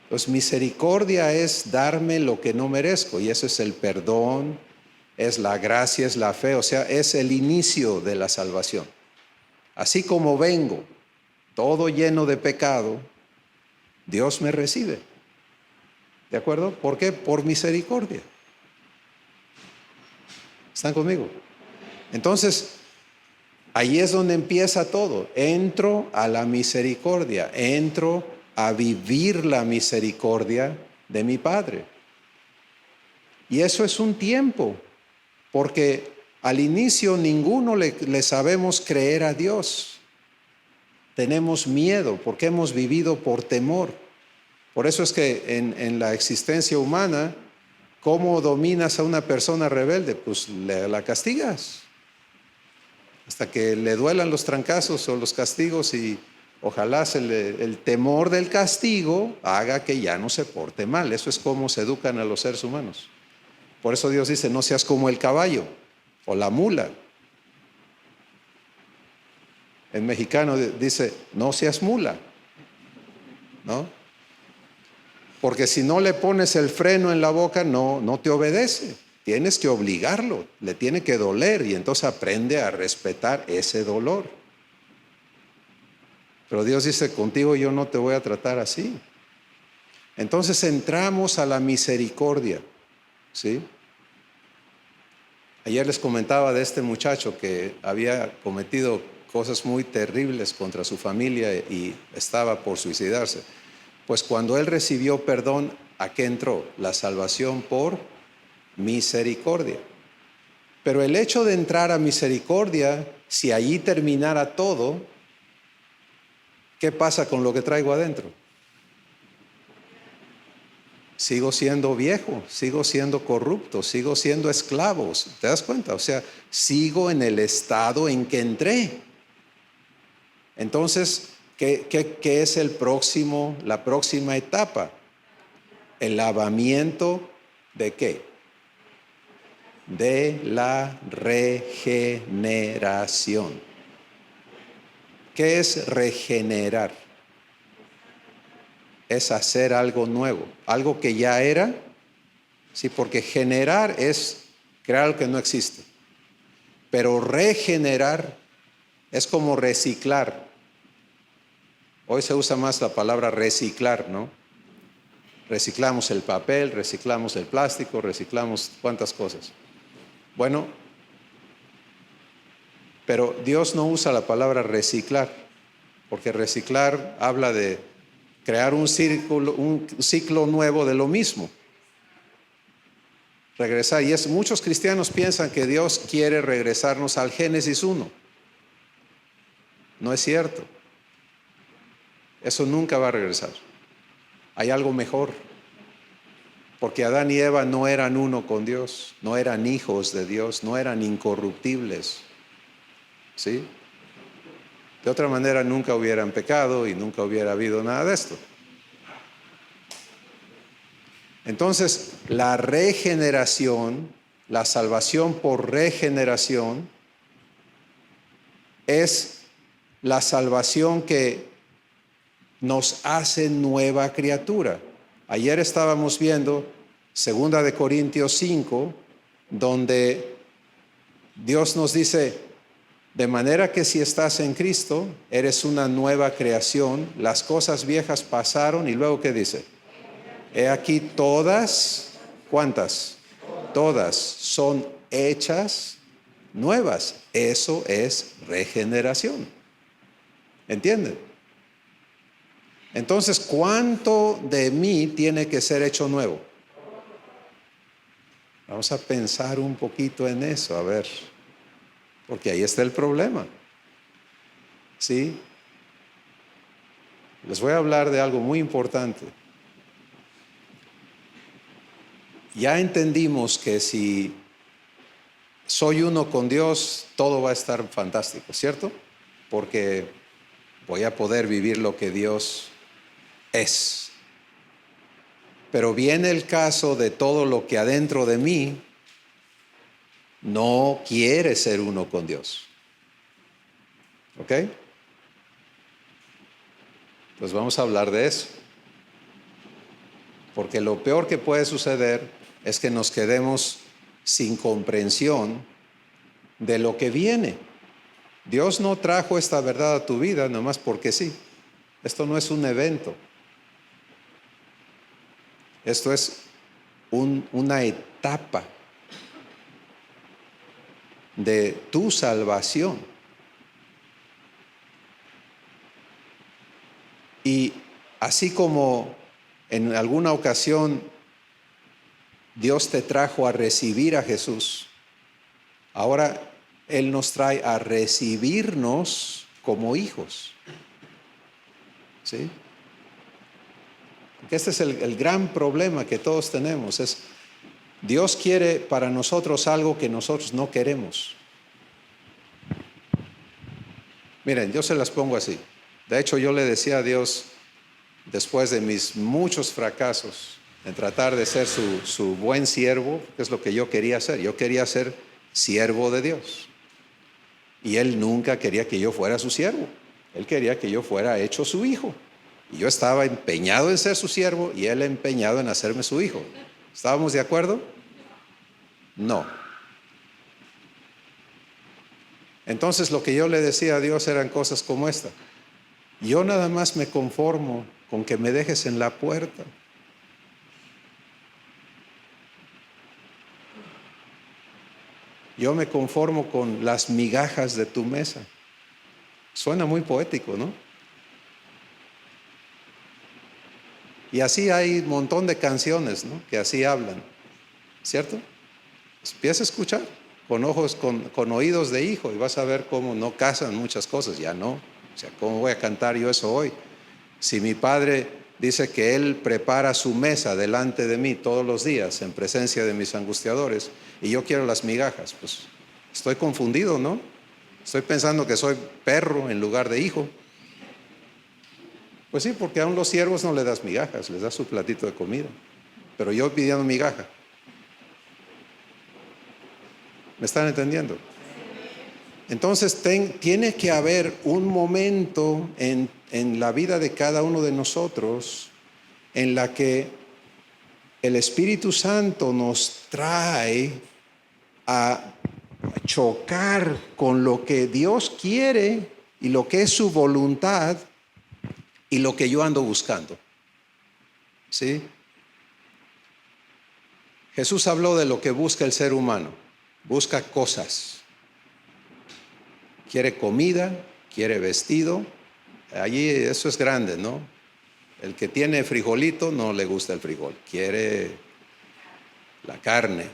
Entonces, misericordia es darme lo que no merezco, y eso es el perdón, es la gracia, es la fe, o sea, es el inicio de la salvación. Así como vengo, todo lleno de pecado, Dios me recibe. ¿De acuerdo? ¿Por qué? Por misericordia. ¿Están conmigo? Entonces, ahí es donde empieza todo. Entro a la misericordia, entro a vivir la misericordia de mi Padre. Y eso es un tiempo, porque al inicio ninguno le sabemos creer a Dios. Tenemos miedo porque hemos vivido por temor. Por eso es que en la existencia humana, ¿cómo dominas a una persona rebelde? Pues la castigas hasta que le duelan los trancazos o los castigos y Ojalá el temor del castigo haga que ya no se porte mal. Eso es como se educan a los seres humanos. Por eso Dios dice, no seas como el caballo o la mula. En mexicano dice, no seas mula, ¿no? Porque si no le pones el freno en la boca, no te obedece. Tienes que obligarlo, le tiene que doler y entonces aprende a respetar ese dolor. Pero Dios dice, contigo yo no te voy a tratar así. Entonces entramos a la misericordia, ¿sí? Ayer les comentaba de este muchacho que había cometido cosas muy terribles contra su familia y estaba por suicidarse. Pues cuando él recibió perdón, ¿a qué entró? La salvación por misericordia. Pero el hecho de entrar a misericordia, si allí terminara todo, ¿qué pasa con lo que traigo adentro? Sigo siendo viejo, sigo siendo corrupto, sigo siendo esclavo. ¿Te das cuenta? O sea, sigo en el estado en que entré. Entonces, ¿qué es la próxima etapa? El lavamiento ¿de qué? De la regeneración. ¿Qué es regenerar? Es hacer algo nuevo, algo que ya era. Sí, porque generar es crear algo que no existe. Pero regenerar es como reciclar. Hoy se usa más la palabra reciclar, ¿no? Reciclamos el papel, reciclamos el plástico, reciclamos cuántas cosas. Bueno, pero Dios no usa la palabra reciclar, porque reciclar habla de crear un ciclo nuevo de lo mismo. Regresar. Y muchos cristianos piensan que Dios quiere regresarnos al Génesis 1. No es cierto. Eso nunca va a regresar. Hay algo mejor. Porque Adán y Eva no eran uno con Dios, no eran hijos de Dios, no eran incorruptibles. ¿Sí? De otra manera nunca hubieran pecado y nunca hubiera habido nada de esto. Entonces, la regeneración, la salvación por regeneración, es la salvación que nos hace nueva criatura. Ayer estábamos viendo 2 de Corintios 5, donde Dios nos dice, de manera que si estás en Cristo, eres una nueva creación, las cosas viejas pasaron, y luego ¿qué dice? He aquí todas, ¿cuántas? Todas son hechas nuevas. Eso es regeneración. ¿Entienden? Entonces, ¿cuánto de mí tiene que ser hecho nuevo? Vamos a pensar un poquito en eso, a ver, porque ahí está el problema. ¿Sí? Les voy a hablar de algo muy importante. Ya entendimos que si soy uno con Dios, todo va a estar fantástico, ¿cierto? Porque voy a poder vivir lo que Dios es. Pero viene el caso de todo lo que adentro de mí no quiere ser uno con Dios. ¿Ok? Pues vamos a hablar de eso. Porque lo peor que puede suceder es que nos quedemos sin comprensión de lo que viene. Dios no trajo esta verdad a tu vida nomás porque sí. Esto no es un evento. Esto es una etapa de tu salvación. Y así como en alguna ocasión Dios te trajo a recibir a Jesús, ahora Él nos trae a recibirnos como hijos. ¿Sí? Porque este es el gran problema que todos tenemos. Es Dios quiere para nosotros algo que nosotros no queremos. Miren, yo se las pongo así. De hecho, yo le decía a Dios, después de mis muchos fracasos, en tratar de ser su buen siervo, que es lo que yo quería hacer. Yo quería ser siervo de Dios. Y Él nunca quería que yo fuera su siervo. Él quería que yo fuera hecho su hijo. Y yo estaba empeñado en ser su siervo y Él empeñado en hacerme su hijo. ¿Estábamos de acuerdo? No. Entonces lo que yo le decía a Dios eran cosas como esta. Yo nada más me conformo con que me dejes en la puerta. Yo me conformo con las migajas de tu mesa. Suena muy poético, ¿no? Y así hay un montón de canciones, ¿no?, que así hablan, ¿cierto? Empieza a escuchar con ojos, con oídos de hijo, y vas a ver cómo no casan muchas cosas. Ya no. O sea, ¿cómo voy a cantar yo eso hoy? Si mi padre dice que Él prepara su mesa delante de mí todos los días en presencia de mis angustiadores y yo quiero las migajas, pues estoy confundido, ¿no? Estoy pensando que soy perro en lugar de hijo. Pues sí, porque aún los siervos no le das migajas, les das su platito de comida. Pero yo pidiendo migaja. ¿Me están entendiendo? Entonces tiene que haber un momento en la vida de cada uno de nosotros en la que el Espíritu Santo nos trae a chocar con lo que Dios quiere y lo que es su voluntad y lo que yo ando buscando. ¿Sí? Jesús habló de lo que busca el ser humano. Busca cosas. Quiere comida, quiere vestido. Allí eso es grande, ¿no? El que tiene frijolito no le gusta el frijol. Quiere la carne.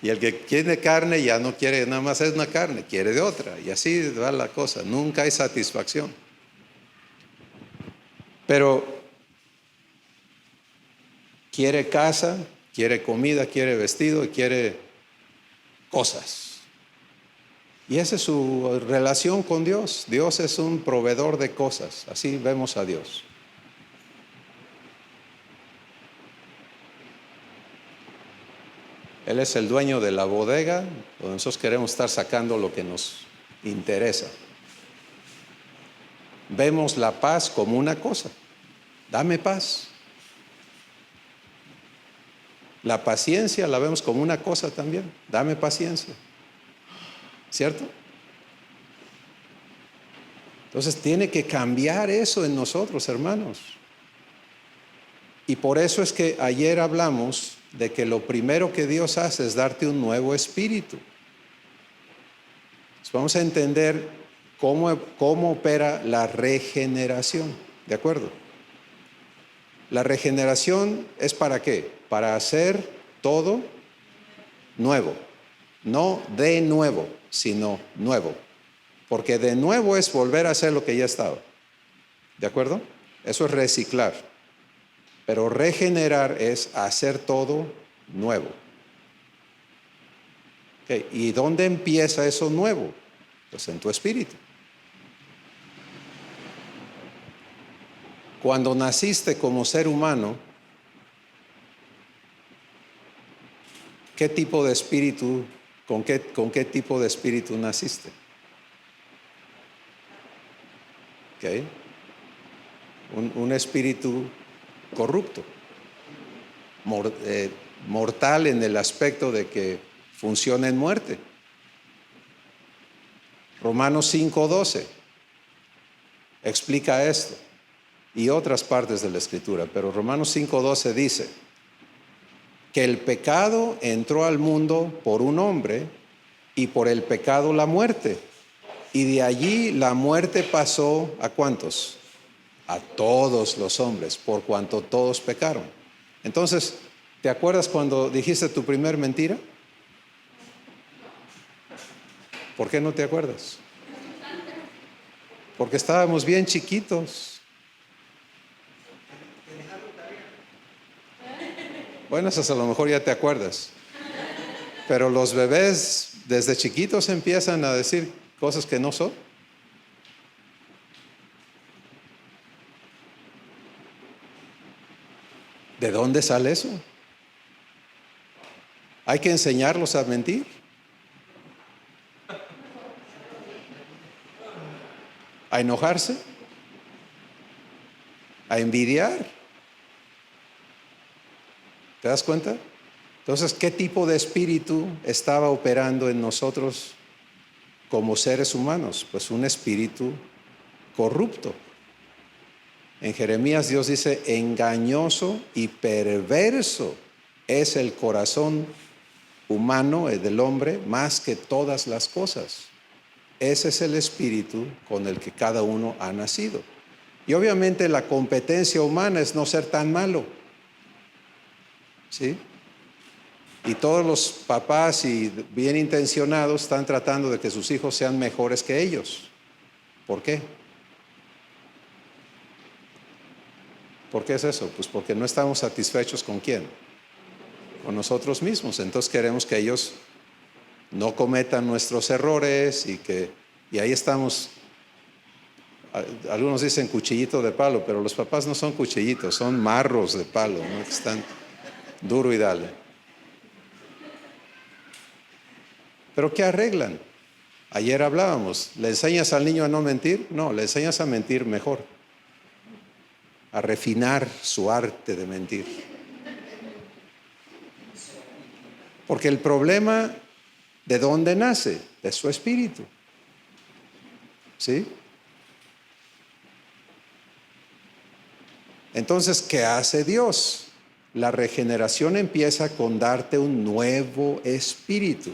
Y el que tiene carne ya no quiere nada más es una carne, quiere de otra. Y así va la cosa. Nunca hay satisfacción. Pero quiere casa, quiere comida, quiere vestido y quiere cosas. Y esa es su relación con Dios. Dios es un proveedor de cosas. Así vemos a Dios. Él es el dueño de la bodega, donde nosotros queremos estar sacando lo que nos interesa. Vemos la paz como una cosa. Dame paz. La paciencia la vemos como una cosa también. Dame paciencia. ¿Cierto? Entonces tiene que cambiar eso en nosotros, hermanos. Y por eso es que ayer hablamos de que lo primero que Dios hace es darte un nuevo espíritu. Entonces vamos a entender cómo opera la regeneración. ¿De acuerdo? La regeneración es ¿para qué? Para hacer todo nuevo. No de nuevo, sino nuevo. Porque de nuevo es volver a hacer lo que ya estaba. ¿De acuerdo? Eso es reciclar. Pero regenerar es hacer todo nuevo. Okay. ¿Y dónde empieza eso nuevo? Pues en tu espíritu. Cuando naciste como ser humano, ¿qué tipo de espíritu, con qué tipo de espíritu naciste? Okay. Un espíritu corrupto, mortal en el aspecto de que funciona en muerte. Romanos 5:12 explica esto y otras partes de la Escritura, pero Romanos 5:12 dice que el pecado entró al mundo por un hombre y por el pecado la muerte, y de allí la muerte pasó ¿a cuántos? A todos los hombres, por cuanto todos pecaron. Entonces, ¿te acuerdas cuando dijiste tu primer mentira? ¿Por qué no te acuerdas? Porque estábamos bien chiquitos. Bueno, esas a lo mejor ya te acuerdas. Pero los bebés desde chiquitos empiezan a decir cosas que no son. ¿De dónde sale eso? Hay que enseñarlos a mentir. A enojarse. A envidiar. ¿Te das cuenta? Entonces, ¿qué tipo de espíritu estaba operando en nosotros como seres humanos? Pues un espíritu corrupto. En Jeremías Dios dice, engañoso y perverso es el corazón humano, del hombre, más que todas las cosas. Ese es el espíritu con el que cada uno ha nacido. Y obviamente la competencia humana es no ser tan malo. ¿Sí? Y todos los papás y bien intencionados están tratando de que sus hijos sean mejores que ellos. ¿Por qué? ¿Por qué es eso? Pues porque no estamos satisfechos ¿con quién? Con nosotros mismos. Entonces queremos que ellos no cometan nuestros errores y ahí estamos. Algunos dicen cuchillito de palo, pero los papás no son cuchillitos, son marros de palo, ¿no? Que están duro y dale. ¿Pero qué arreglan? Ayer hablábamos, ¿le enseñas al niño a no mentir? No, le enseñas a mentir mejor, a refinar su arte de mentir. Porque el problema, ¿de dónde nace? De su espíritu. ¿Sí? Entonces, ¿qué hace Dios? La regeneración empieza con darte un nuevo espíritu.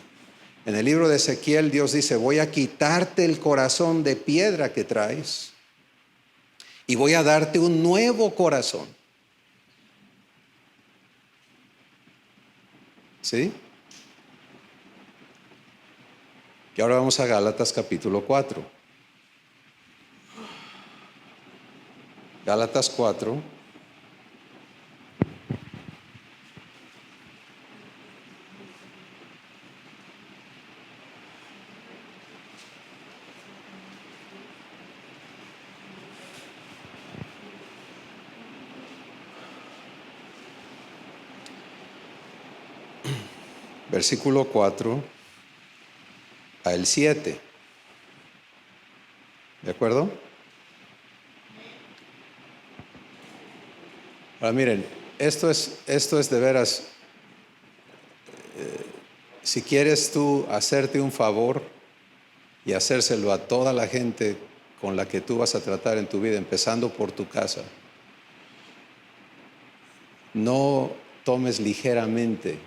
En el libro de Ezequiel, Dios dice, voy a quitarte el corazón de piedra que traes y voy a darte un nuevo corazón. ¿Sí? Y ahora vamos a Gálatas capítulo 4. Gálatas 4. Versículo 4 al 7. ¿De acuerdo? Ahora miren, esto es de veras, si quieres tú hacerte un favor y hacérselo a toda la gente con la que tú vas a tratar en tu vida, empezando por tu casa, no tomes ligeramente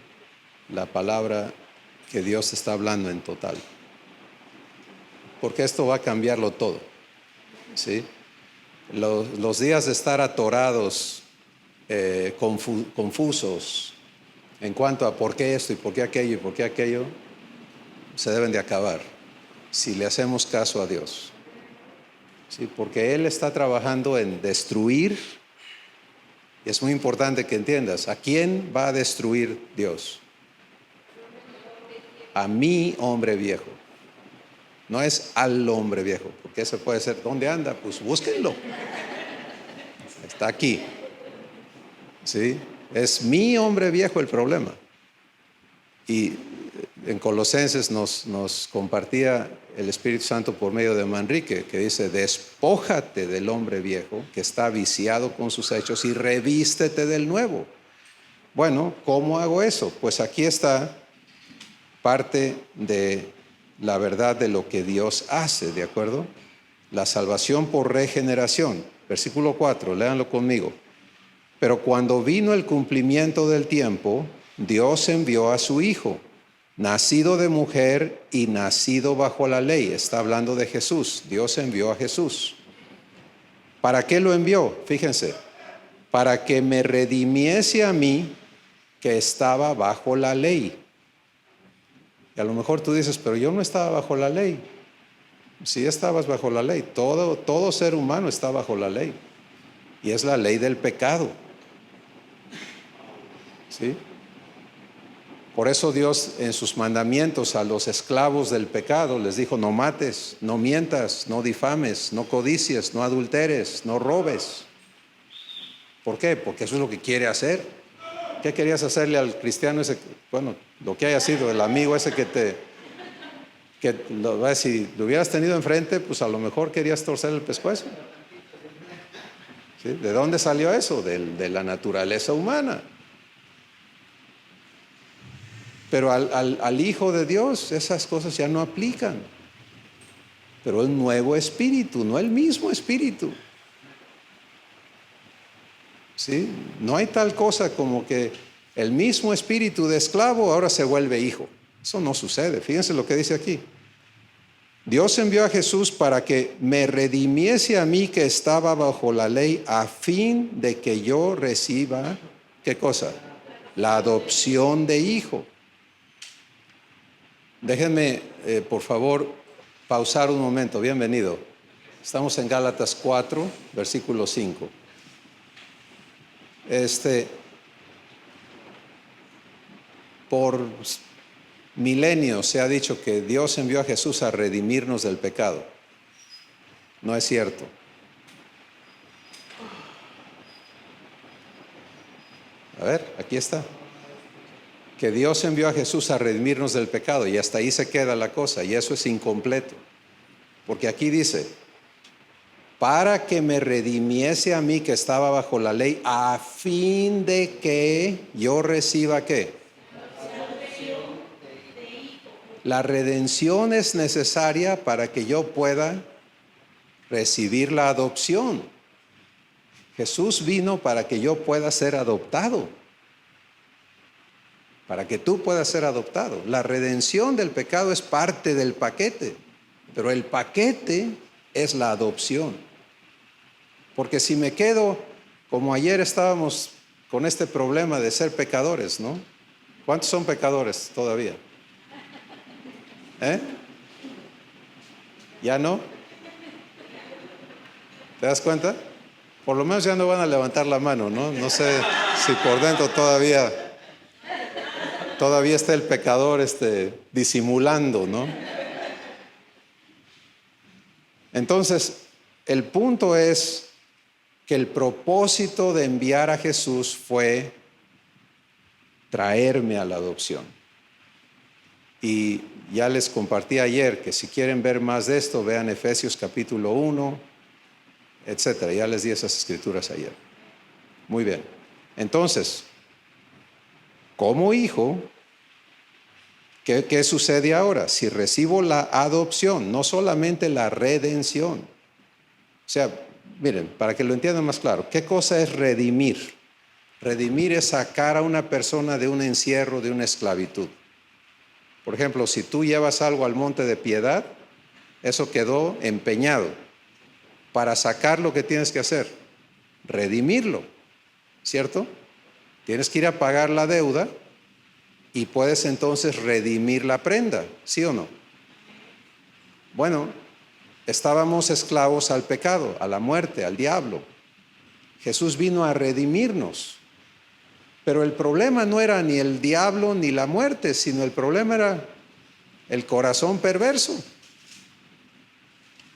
la palabra que Dios está hablando en total, porque esto va a cambiarlo todo. ¿Sí? Los días de estar atorados, confusos en cuanto a por qué esto y por qué aquello y por qué aquello, se deben de acabar si le hacemos caso a Dios. ¿Sí? Porque Él está trabajando en destruir, y es muy importante que entiendas, ¿a quién va a destruir Dios? A mi hombre viejo. No es al hombre viejo, porque ese puede ser, ¿dónde anda? Pues búsquenlo. Está aquí. ¿Sí? Es mi hombre viejo el problema. Y en Colosenses nos compartía el Espíritu Santo por medio de Manrique, que dice, despójate del hombre viejo que está viciado con sus hechos y revístete del nuevo. Bueno, ¿cómo hago eso? Pues aquí está parte de la verdad de lo que Dios hace, ¿de acuerdo? La salvación por regeneración. Versículo 4, léanlo conmigo. Pero cuando vino el cumplimiento del tiempo, Dios envió a su Hijo, nacido de mujer y nacido bajo la ley. Está hablando de Jesús. Dios envió a Jesús. ¿Para qué lo envió? Fíjense, para que me redimiese a mí que estaba bajo la ley. Y a lo mejor tú dices, pero yo no estaba bajo la ley. Sí estabas bajo la ley. Todo ser humano está bajo la ley. Y es la ley del pecado. ¿Sí? Por eso Dios en sus mandamientos a los esclavos del pecado les dijo: no mates, no mientas, no difames, no codicies, no adulteres, no robes. ¿Por qué? Porque eso es lo que quiere hacer. ¿Qué querías hacerle al cristiano ese? Bueno, lo que haya sido, el amigo ese si lo hubieras tenido enfrente, pues a lo mejor querías torcer el pescuezo. ¿Sí? ¿De dónde salió eso? De la naturaleza humana. Pero al Hijo de Dios esas cosas ya no aplican. Pero el nuevo espíritu, no el mismo espíritu. ¿Sí? No hay tal cosa como que el mismo espíritu de esclavo ahora se vuelve hijo. Eso no sucede. Fíjense lo que dice aquí. Dios envió a Jesús para que me redimiese a mí que estaba bajo la ley, a fin de que yo reciba, ¿qué cosa? La adopción de hijo. Déjenme, por favor, pausar un momento. Bienvenido. Estamos en Gálatas 4, versículo 5. Por milenios se ha dicho que Dios envió a Jesús a redimirnos del pecado. No es cierto. A ver, aquí está. Que Dios envió a Jesús a redimirnos del pecado, y hasta ahí se queda la cosa, y eso es incompleto. Porque aquí dice: para que me redimiese a mí que estaba bajo la ley, a fin de que yo reciba ¿qué? La redención es necesaria para que yo pueda recibir la adopción. Jesús vino para que yo pueda ser adoptado, para que tú puedas ser adoptado. La redención del pecado es parte del paquete, pero el paquete es la adopción. Porque si me quedo, como ayer estábamos con este problema de ser pecadores, ¿no? ¿Cuántos son pecadores todavía? ¿Ya no? ¿Te das cuenta? Por lo menos ya no van a levantar la mano, ¿no? No sé si por dentro todavía está el pecador disimulando, ¿no? Entonces, el punto es que el propósito de enviar a Jesús fue traerme a la adopción. Y ya les compartí ayer que si quieren ver más de esto, vean Efesios capítulo 1, etcétera. Ya les di esas escrituras ayer. Muy bien. Entonces, como hijo, ¿qué sucede ahora? Si recibo la adopción, no solamente la redención. O sea, miren, para que lo entiendan más claro, ¿qué cosa es redimir? Redimir es sacar a una persona de un encierro, de una esclavitud. Por ejemplo, si tú llevas algo al monte de Piedad, eso quedó empeñado. Para sacarlo, ¿qué tienes que hacer? Redimirlo, ¿cierto? Tienes que ir a pagar la deuda y puedes entonces redimir la prenda, ¿sí o no? Bueno, estábamos esclavos al pecado, a la muerte, al diablo. Jesús vino a redimirnos. Pero el problema no era ni el diablo ni la muerte, sino el problema era el corazón perverso.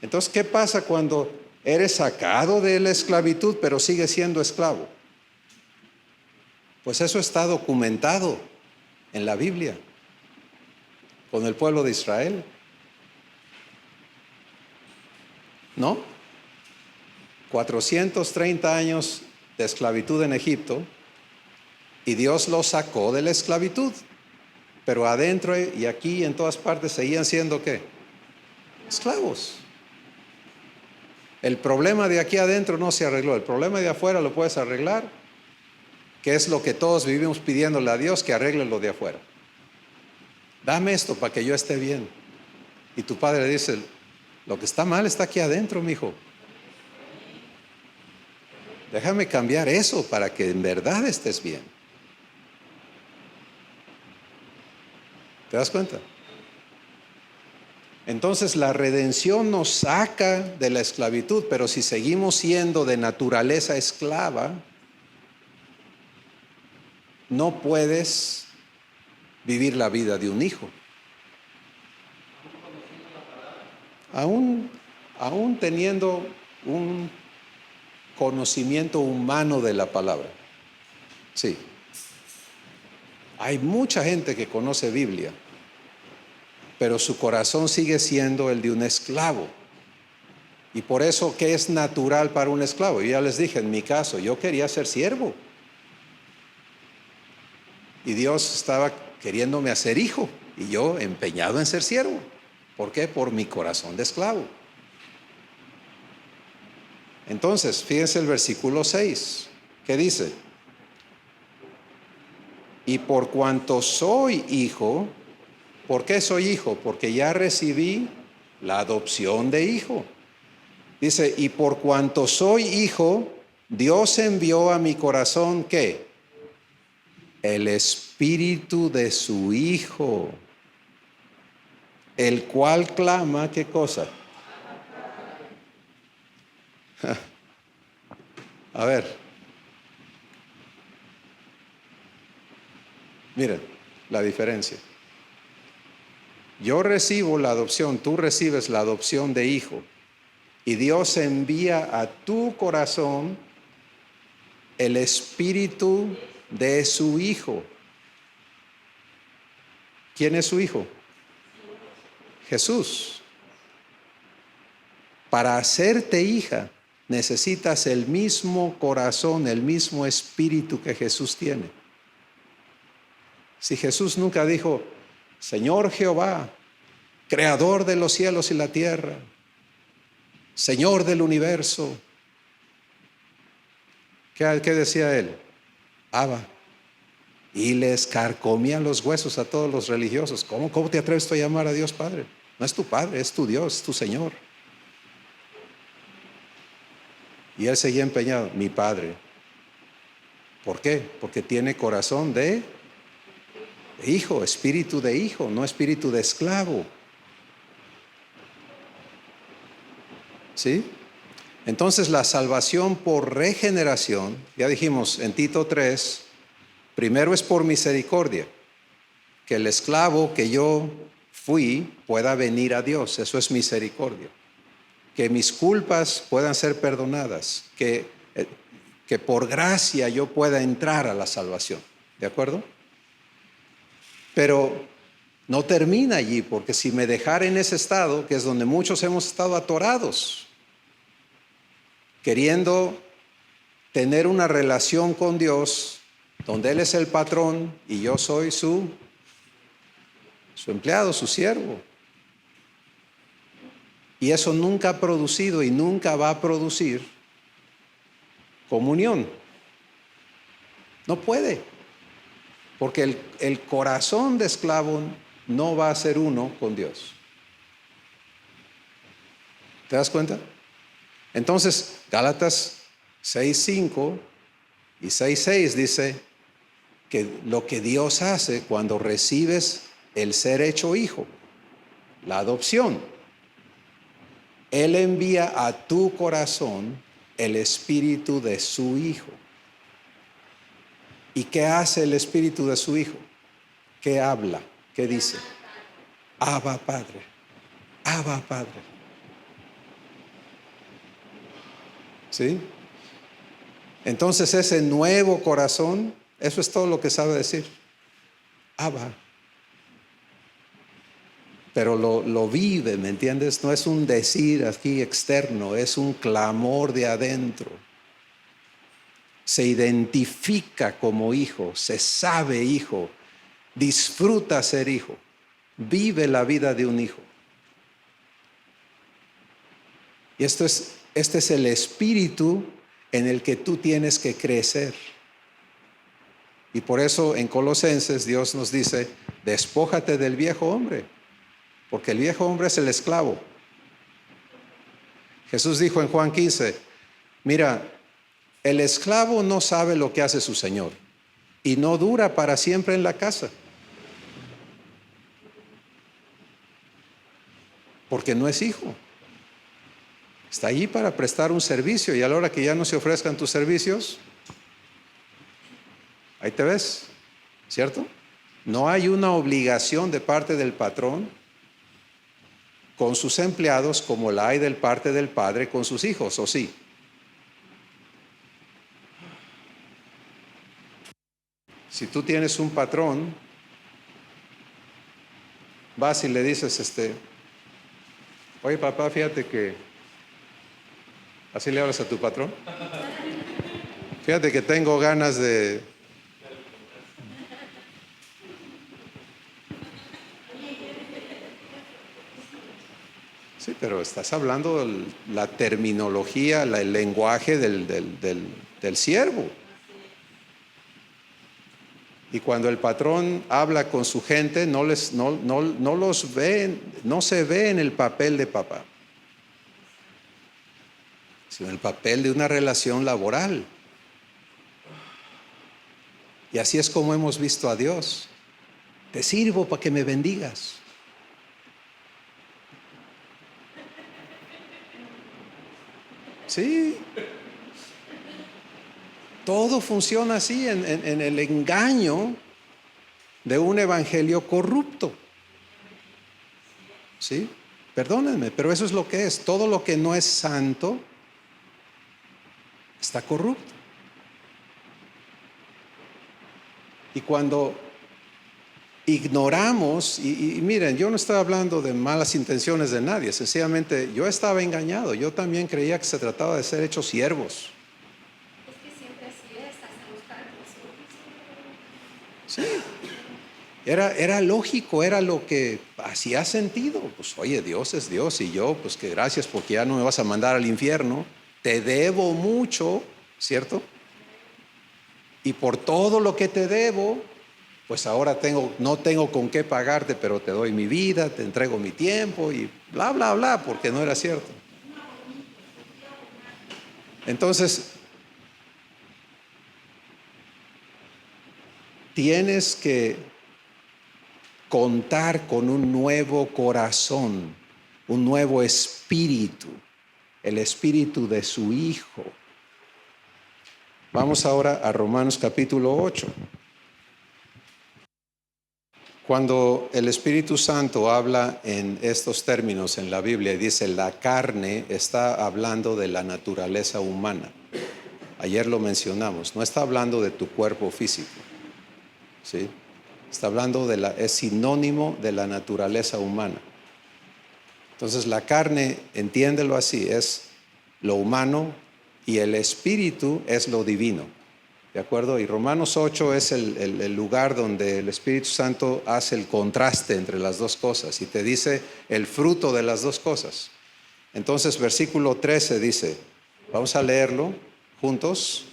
Entonces, ¿qué pasa cuando eres sacado de la esclavitud, pero sigues siendo esclavo? Pues eso está documentado en la Biblia, con el pueblo de Israel. ¿No? 430 años de esclavitud en Egipto, y Dios los sacó de la esclavitud. Pero adentro y aquí y en todas partes seguían siendo ¿qué? Esclavos. El problema de aquí adentro no se arregló. El problema de afuera lo puedes arreglar, que es lo que todos vivimos pidiéndole a Dios, que arregle lo de afuera. Dame esto para que yo esté bien. Y tu padre dice: lo que está mal está aquí adentro, mijo. Déjame cambiar eso para que en verdad estés bien. ¿Te das cuenta? Entonces la redención nos saca de la esclavitud, pero si seguimos siendo de naturaleza esclava, no puedes vivir la vida de un hijo. Aún teniendo un conocimiento humano de la palabra. Sí. Hay mucha gente que conoce Biblia, pero su corazón sigue siendo el de un esclavo. Y por eso, ¿qué es natural para un esclavo? Yo ya les dije, en mi caso, yo quería ser siervo. Y Dios estaba queriéndome hacer hijo, y yo empeñado en ser siervo. ¿Por qué? Por mi corazón de esclavo. Entonces, fíjense el versículo 6, ¿qué dice? Y por cuanto soy hijo, ¿por qué soy hijo? Porque ya recibí la adopción de hijo. Dice, y por cuanto soy hijo, Dios envió a mi corazón, ¿qué? El espíritu de su hijo, el cual clama, ¿qué cosa? A ver, miren la diferencia. Yo recibo la adopción, tú recibes la adopción de hijo, y Dios envía a tu corazón el espíritu de su hijo. ¿Quién es su hijo? Jesús. Para hacerte hija, necesitas el mismo corazón, el mismo espíritu que Jesús tiene. Si Jesús nunca dijo, Señor Jehová, creador de los cielos y la tierra, Señor del universo, ¿qué decía él? Abba. Y les carcomían los huesos a todos los religiosos. ¿Cómo te atreves tú a llamar a Dios Padre? No es tu Padre, es tu Dios, es tu Señor. Y él seguía empeñado, mi Padre. ¿Por qué? Porque tiene corazón de hijo, espíritu de hijo, no espíritu de esclavo. ¿Sí? Entonces la salvación por regeneración, ya dijimos en Tito 3, primero es por misericordia, que el esclavo que yo fui pueda venir a Dios, eso es misericordia. Que mis culpas puedan ser perdonadas, que por gracia yo pueda entrar a la salvación, ¿de acuerdo? Pero no termina allí, porque si me dejara en ese estado, que es donde muchos hemos estado atorados, queriendo tener una relación con Dios, donde Él es el patrón y yo soy su empleado, su siervo. Y eso nunca ha producido y nunca va a producir comunión. No puede, porque el corazón de esclavo no va a ser uno con Dios. ¿Te das cuenta? Entonces, Gálatas 6:5 y 6:6 dice que lo que Dios hace cuando recibes el ser hecho hijo, la adopción, Él envía a tu corazón el espíritu de su hijo. ¿Y qué hace el espíritu de su hijo? ¿Qué habla? ¿Qué dice? Abba Padre, Abba Padre. ¿Sí? Entonces ese nuevo corazón, eso es todo lo que sabe decir. Abba. Pero lo vive, ¿me entiendes? No es un decir aquí externo, es un clamor de adentro. Se identifica como hijo, se sabe hijo, disfruta ser hijo, vive la vida de un hijo. Y este es el espíritu en el que tú tienes que crecer. Y por eso en Colosenses Dios nos dice, despójate del viejo hombre, porque el viejo hombre es el esclavo. Jesús dijo en Juan 15, mira, el esclavo no sabe lo que hace su señor y no dura para siempre en la casa, porque no es hijo. Está allí para prestar un servicio y a la hora que ya no se ofrezcan tus servicios, ahí te ves, ¿cierto? No hay una obligación de parte del patrón con sus empleados como la hay del parte del padre con sus hijos, ¿o sí? Si tú tienes un patrón, vas y le dices, oye papá, fíjate que, así le hablas a tu patrón, fíjate que tengo ganas de... Sí, pero estás hablando la terminología, el lenguaje del siervo. Y cuando el patrón habla con su gente, no los ve, no se ve en el papel de papá, sino en el papel de una relación laboral. Y así es como hemos visto a Dios. Te sirvo para que me bendigas. Sí. Todo funciona así en el engaño de un evangelio corrupto. ¿Sí? Perdónenme, pero eso es lo que es. Todo lo que no es santo está corrupto. Y cuando ignoramos, y miren, yo no estaba hablando de malas intenciones de nadie, sencillamente yo estaba engañado. Yo también creía que se trataba de ser hechos siervos. Sí, era lógico, era lo que hacía sentido. Pues oye, Dios es Dios y yo, pues que gracias porque ya no me vas a mandar al infierno. Te debo mucho, ¿cierto? Y por todo lo que te debo, pues ahora no tengo con qué pagarte, pero te doy mi vida, te entrego mi tiempo y bla, bla, bla, porque no era cierto. Entonces, tienes que contar con un nuevo corazón, un nuevo espíritu, el espíritu de su Hijo. Vamos ahora a Romanos capítulo 8. Cuando el Espíritu Santo habla en estos términos en la Biblia, dice la carne, está hablando de la naturaleza humana. Ayer lo mencionamos, no está hablando de tu cuerpo físico. ¿Sí? Está hablando es sinónimo de la naturaleza humana. Entonces la carne, entiéndelo así, es lo humano y el espíritu es lo divino. ¿De acuerdo? Y Romanos 8 es el lugar donde el Espíritu Santo hace el contraste entre las dos cosas y te dice el fruto de las dos cosas. Entonces versículo 13 dice, vamos a leerlo juntos.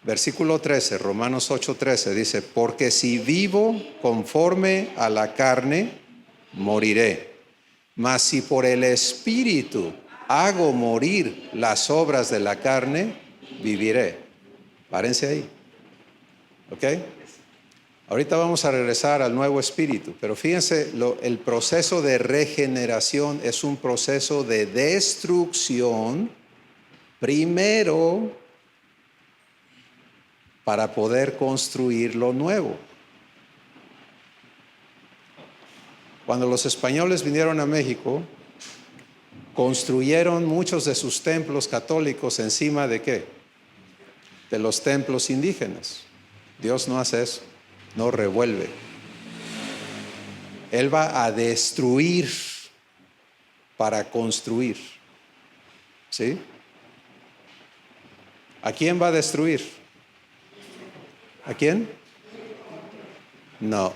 Versículo 13, Romanos 8:13 dice, porque si vivo conforme a la carne, moriré. Mas si por el Espíritu hago morir las obras de la carne, viviré. Párense ahí. ¿Ok? Ahorita vamos a regresar al nuevo espíritu, pero fíjense, el proceso de regeneración es un proceso de destrucción primero para poder construir lo nuevo. Cuando los españoles vinieron a México, construyeron muchos de sus templos católicos encima de ¿qué? De los templos indígenas. Dios no hace eso, no revuelve. Él va a destruir para construir. ¿Sí? ¿A quién va a destruir? ¿A quién? No.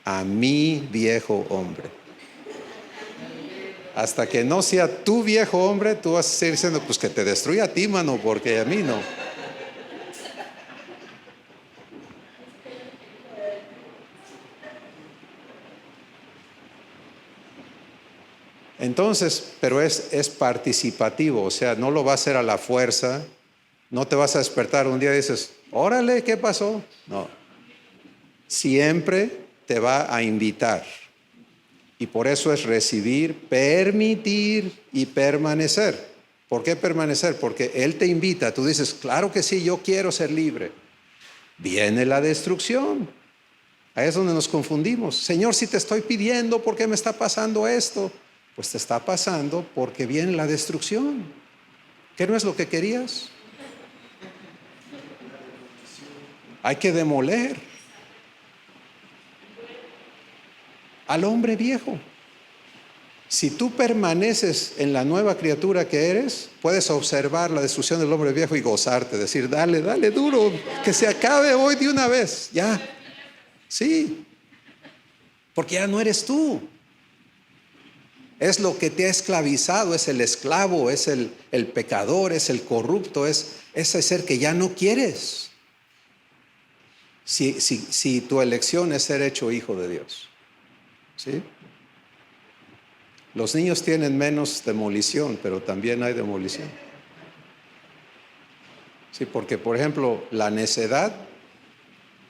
A mi viejo hombre. Hasta que no sea tu viejo hombre, tú vas a seguir diciendo, pues que te destruya a ti, mano, porque a mí no. Entonces, pero es participativo, o sea, no lo va a hacer a la fuerza. No te vas a despertar un día y dices, órale, ¿qué pasó? No. Siempre te va a invitar. Y por eso es recibir, permitir y permanecer. ¿Por qué permanecer? Porque Él te invita. Tú dices, claro que sí, yo quiero ser libre. viene la destrucción. Ahí es donde nos confundimos. Señor, si te estoy pidiendo, ¿por qué me está pasando esto? Pues te está pasando porque viene la destrucción. ¿Qué no es lo que querías? Hay que demoler al hombre viejo. Si tú permaneces en la nueva criatura que eres, puedes observar la destrucción del hombre viejo y gozarte, decir, dale, dale duro, que se acabe hoy de una vez, ya. Sí, porque ya no eres tú. Es lo que te ha esclavizado, es el esclavo, es el pecador, es el corrupto, es ese ser que ya no quieres. Si tu elección es ser hecho hijo de Dios. ¿Sí? Los niños tienen menos demolición, pero también hay demolición. Sí, porque por ejemplo, la necedad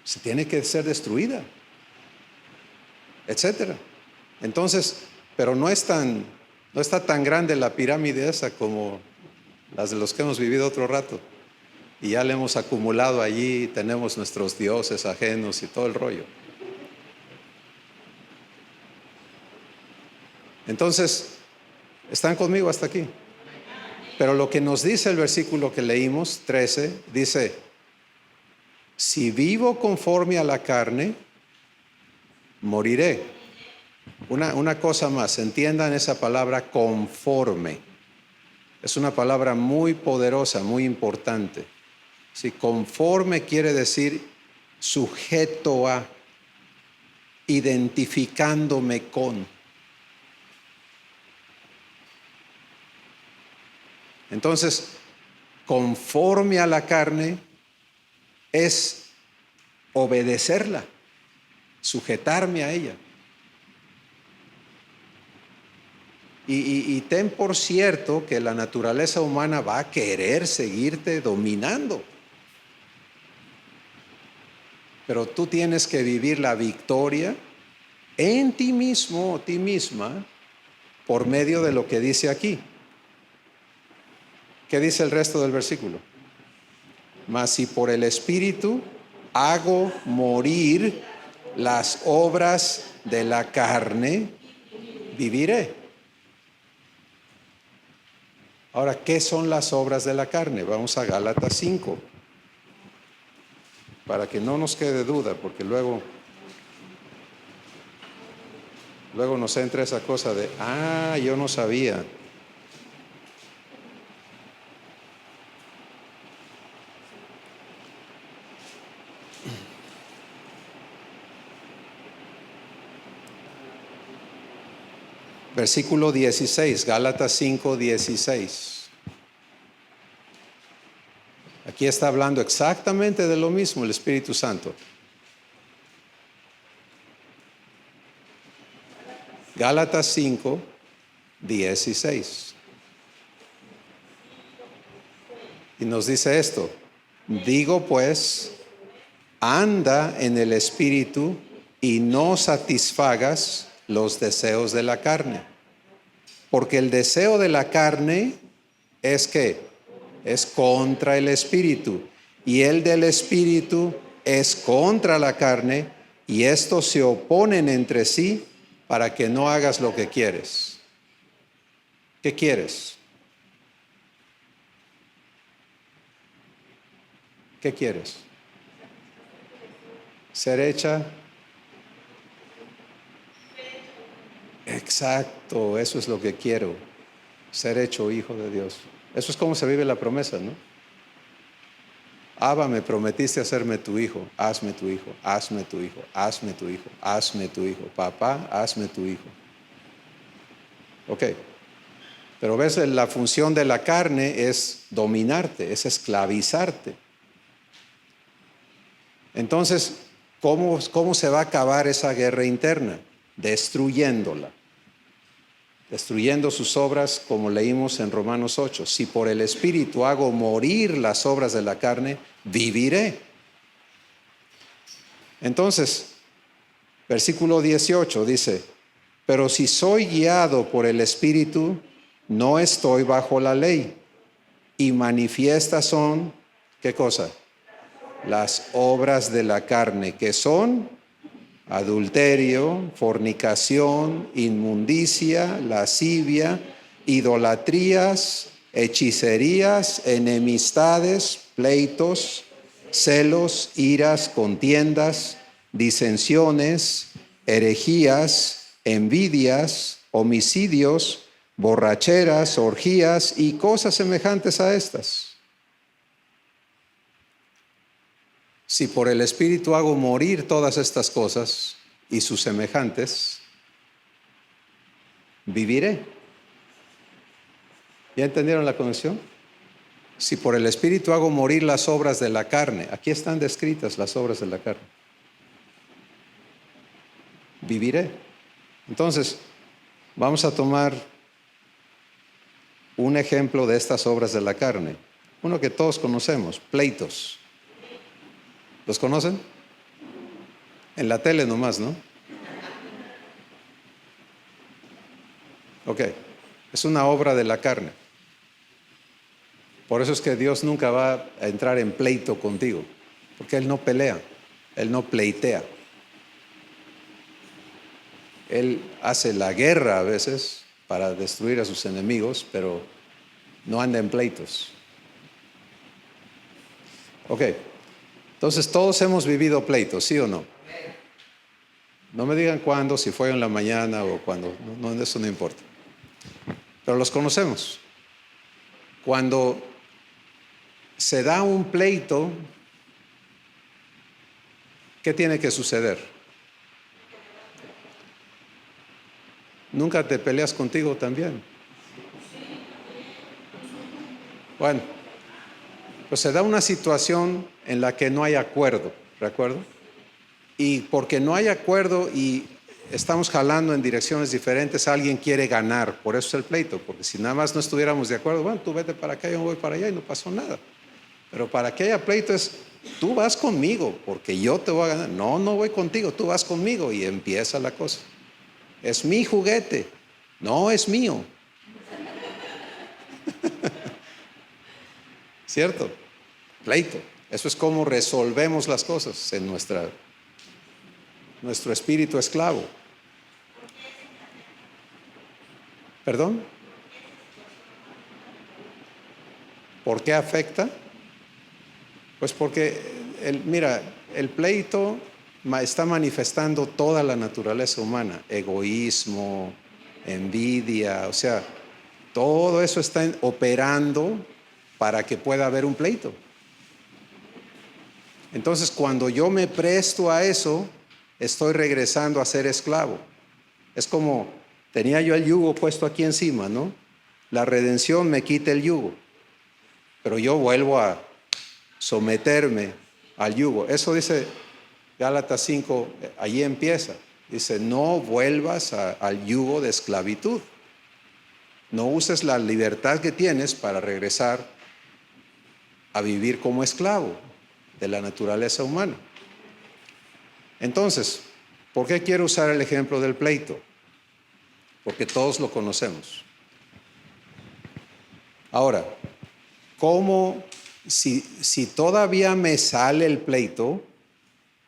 se tiene que ser destruida, etcétera. Entonces, pero no está tan grande la pirámide esa como las de los que hemos vivido otro rato. Y ya le hemos acumulado allí, tenemos nuestros dioses ajenos y todo el rollo. Entonces, ¿están conmigo hasta aquí? Pero lo que nos dice el versículo que leímos, 13, dice, si vivo conforme a la carne, moriré. Una cosa más, entiendan esa palabra conforme. Es una palabra muy poderosa, muy importante. Si conforme quiere decir sujeto a, identificándome con. Entonces, conforme a la carne es obedecerla, sujetarme a ella. Y ten por cierto que la naturaleza humana va a querer seguirte dominando. Pero tú tienes que vivir la victoria en ti mismo o ti misma por medio de lo que dice aquí. ¿Qué dice el resto del versículo? Mas si por el Espíritu hago morir las obras de la carne, viviré. Ahora, ¿qué son las obras de la carne? Vamos a Gálatas 5. Para que no nos quede duda, porque luego nos entra esa cosa de, yo no sabía. Versículo 16, Gálatas 5, 16. Aquí está hablando exactamente de lo mismo el Espíritu Santo. Gálatas 5, 16. Y nos dice esto, digo pues, anda en el Espíritu y no satisfagas los deseos de la carne. Porque el deseo de la carne es ¿qué? Es contra el Espíritu. Y el del Espíritu es contra la carne. Y estos se oponen entre sí para que no hagas lo que quieres. ¿Qué quieres? ¿Qué quieres? Ser hecha. Exacto, eso es lo que quiero, ser hecho hijo de Dios. Eso es como se vive la promesa, ¿no? Abba, me prometiste hacerme tu hijo, hazme tu hijo, hazme tu hijo, hazme tu hijo, hazme tu hijo. Papá, hazme tu hijo. Ok, pero ves, la función de la carne es dominarte, es esclavizarte. Entonces, ¿cómo se va a acabar esa guerra interna? Destruyéndola. Destruyendo sus obras, como leímos en Romanos 8. Si por el Espíritu hago morir las obras de la carne, viviré. Entonces, versículo 18 dice, pero si soy guiado por el Espíritu, no estoy bajo la ley. Y manifiestas son, ¿qué cosa? las obras de la carne, que son adulterio, fornicación, inmundicia, lascivia, idolatrías, hechicerías, enemistades, pleitos, celos, iras, contiendas, disensiones, herejías, envidias, homicidios, borracheras, orgías y cosas semejantes a estas. Si por el Espíritu hago morir todas estas cosas y sus semejantes, viviré. ¿Ya entendieron la conexión? Si por el Espíritu hago morir las obras de la carne, aquí están descritas las obras de la carne, viviré. Entonces, vamos a tomar un ejemplo de estas obras de la carne. Uno que todos conocemos, pleitos. ¿Los conocen? En la tele nomás, ¿no? Ok, es una obra de la carne. Por eso es que Dios nunca va a entrar en pleito contigo, porque Él no pelea, Él no pleitea. Él hace la guerra a veces para destruir a sus enemigos, pero no anda en pleitos. Ok, entonces todos hemos vivido pleitos, ¿sí o no? No me digan cuándo, si fue en la mañana o cuándo, no, eso no importa. Pero los conocemos. Cuando se da un pleito, ¿qué tiene que suceder? ¿Nunca te peleas contigo también? Bueno, pues se da una situación en la que no hay acuerdo, ¿de acuerdo? Y porque no hay acuerdo y estamos jalando en direcciones diferentes, alguien quiere ganar, por eso es el pleito, porque si nada más no estuviéramos de acuerdo, bueno, tú vete para acá, yo voy para allá y no pasó nada. Pero para que haya pleito es, tú vas conmigo, porque yo te voy a ganar. No, no voy contigo, tú vas conmigo y empieza la cosa. Es mi juguete, no es mío. ¿Cierto? Pleito. Eso es como resolvemos las cosas en nuestro espíritu esclavo. ¿Perdón? ¿Por qué afecta? Pues porque, el pleito está manifestando toda la naturaleza humana, egoísmo, envidia, o sea, todo eso está operando para que pueda haber un pleito. Entonces, cuando yo me presto a eso, estoy regresando a ser esclavo. Es como, tenía yo el yugo puesto aquí encima, ¿no? La redención me quita el yugo, pero yo vuelvo a someterme al yugo. Eso dice Gálatas 5, allí empieza. Dice, no vuelvas al yugo de esclavitud. No uses la libertad que tienes para regresar a vivir como esclavo de la naturaleza humana. Entonces, ¿por qué quiero usar el ejemplo del pleito? Porque todos lo conocemos. Ahora, ¿cómo, si todavía me sale el pleito?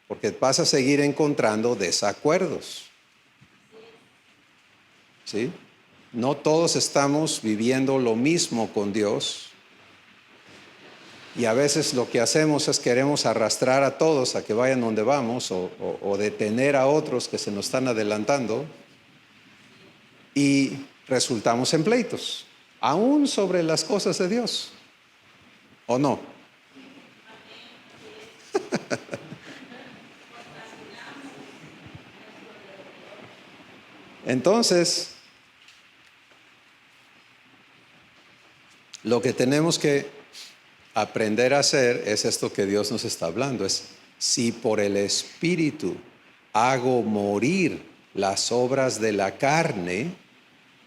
Porque vas a seguir encontrando desacuerdos. ¿Sí? No todos estamos viviendo lo mismo con Dios. Y a veces lo que hacemos es queremos arrastrar a todos a que vayan donde vamos o detener a otros que se nos están adelantando y resultamos en pleitos, aún sobre las cosas de Dios. ¿O no? Entonces, lo que tenemos que aprender a hacer es esto que Dios nos está hablando, es si por el Espíritu hago morir las obras de la carne,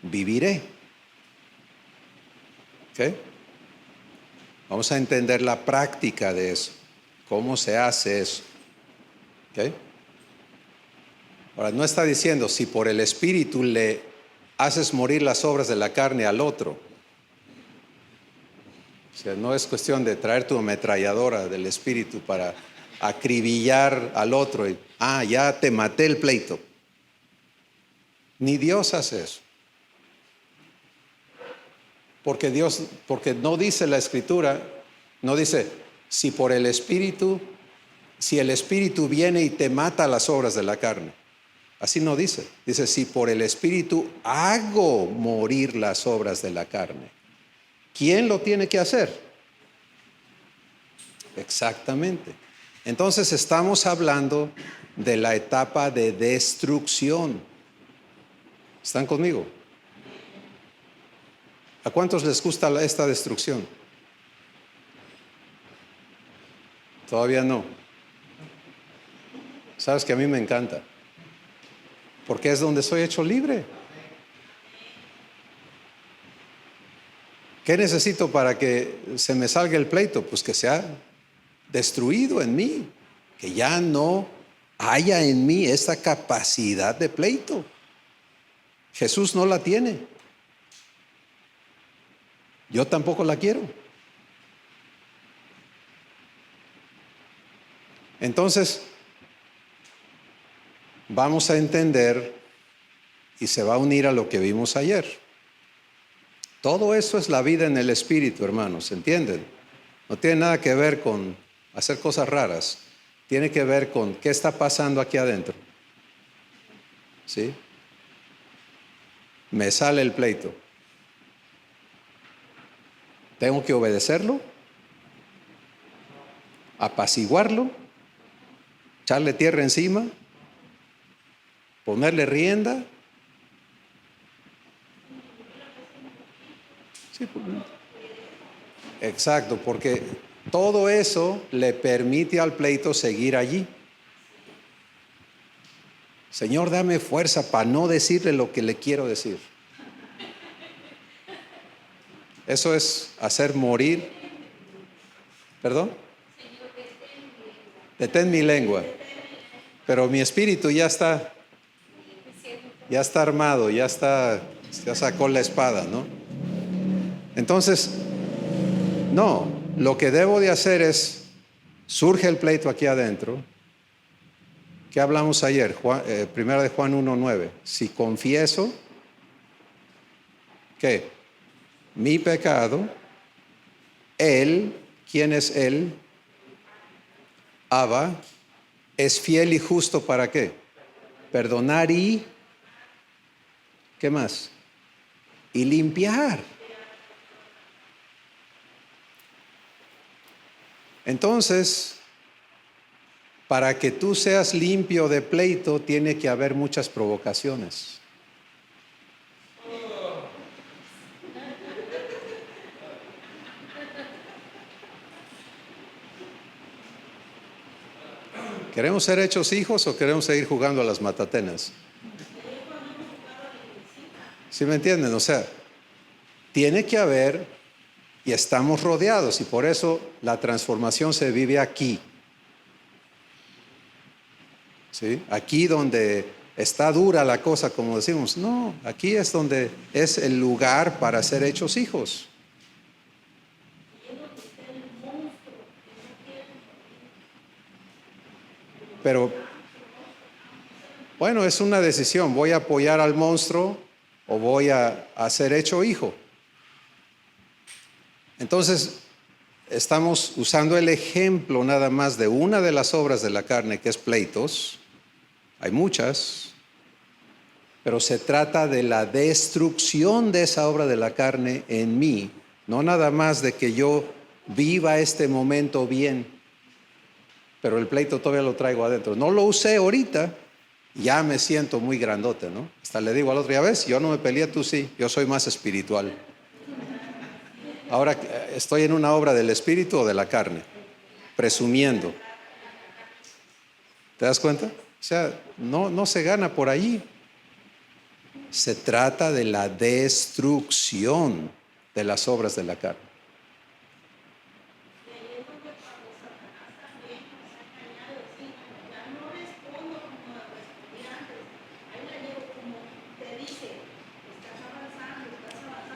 viviré. ¿Ok? Vamos a entender la práctica de eso, cómo se hace eso. ¿Ok? Ahora, no está diciendo si por el Espíritu le haces morir las obras de la carne al otro. O sea, no es cuestión de traer tu ametralladora del espíritu para acribillar al otro y, ya te maté el pleito. Ni Dios hace eso. Porque no dice la escritura, no dice, si el espíritu viene y te mata las obras de la carne. Así no dice. Dice, si por el espíritu hago morir las obras de la carne. ¿Quién lo tiene que hacer? Exactamente. Entonces estamos hablando de la etapa de destrucción. ¿Están conmigo? ¿A cuántos les gusta esta destrucción? Todavía no. Sabes que a mí me encanta. Porque es donde soy hecho libre. ¿Qué necesito para que se me salga el pleito? Pues que sea destruido en mí. Que ya no haya en mí esta capacidad de pleito. Jesús no la tiene. Yo tampoco la quiero. Entonces, vamos a entender y se va a unir a lo que vimos ayer. Todo eso es la vida en el espíritu, hermanos, ¿entienden? No tiene nada que ver con hacer cosas raras. Tiene que ver con qué está pasando aquí adentro. ¿Sí? Me sale el pleito. ¿Tengo que obedecerlo? ¿Apaciguarlo? ¿Echarle tierra encima? ¿Ponerle rienda? Sí, exacto, porque todo eso le permite al pleito seguir allí. Señor, dame fuerza para no decirle lo que le quiero decir. Eso es hacer morir. ¿Perdón? Detén mi lengua. Pero mi espíritu ya está armado, ya sacó la espada, ¿no? Entonces, no, lo que debo de hacer es, surge el pleito aquí adentro. ¿Qué hablamos ayer? Primera de Juan 1:9. Si confieso, ¿qué? Mi pecado, Él, ¿quién es Él? Abba, es fiel y justo ¿para qué? Perdonar y, ¿qué más? Y limpiar. Entonces, para que tú seas limpio de pleito, tiene que haber muchas provocaciones. ¿Queremos ser hechos hijos o queremos seguir jugando a las matatenas? ¿Sí me entienden? O sea, tiene que haber, y estamos rodeados, y por eso la transformación se vive aquí. ¿Sí? Aquí donde está dura la cosa, como decimos. No, aquí es donde es el lugar para ser hechos hijos. Pero, bueno, es una decisión. ¿Voy a apoyar al monstruo o voy a ser hecho hijo? Entonces, estamos usando el ejemplo nada más de una de las obras de la carne, que es pleitos. Hay muchas, pero se trata de la destrucción de esa obra de la carne en mí. No nada más de que yo viva este momento bien, pero el pleito todavía lo traigo adentro. No lo usé ahorita, ya me siento muy grandote, ¿no? Hasta le digo al otro, ya ves, yo no me peleé, tú sí, yo soy más espiritual. Ahora estoy en una obra del espíritu o de la carne, presumiendo. ¿Te das cuenta? O sea, no se gana por allí. Se trata de la destrucción de las obras de la carne.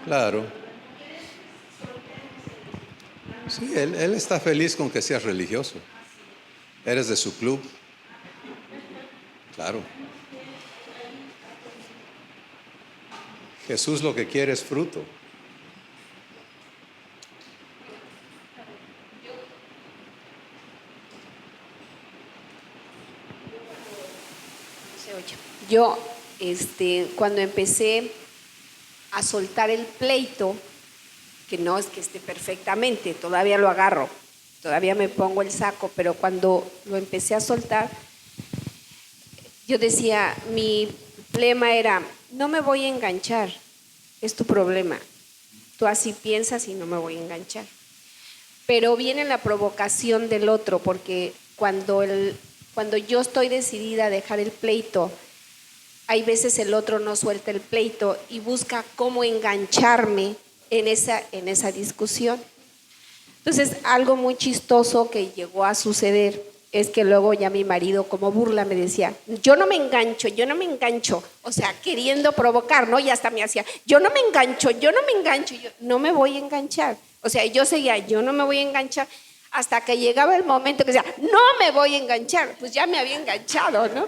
Claro. Sí, él está feliz con que seas religioso. Eres de su club. Claro. Jesús lo que quiere es fruto. Se oye. Yo, cuando empecé a soltar el pleito, que no es que esté perfectamente, todavía lo agarro, todavía me pongo el saco, pero cuando lo empecé a soltar, yo decía, mi lema era, no me voy a enganchar, es tu problema, tú así piensas y no me voy a enganchar. Pero viene la provocación del otro, porque cuando yo estoy decidida a dejar el pleito, hay veces el otro no suelta el pleito y busca cómo engancharme en esa discusión. Entonces, algo muy chistoso que llegó a suceder es que luego ya mi marido como burla me decía, yo no me engancho, o sea, queriendo provocar, ¿no? Y hasta me hacía, yo no me engancho, yo no me voy a enganchar. O sea, yo seguía, yo no me voy a enganchar, hasta que llegaba el momento que decía, no me voy a enganchar, pues ya me había enganchado, ¿no?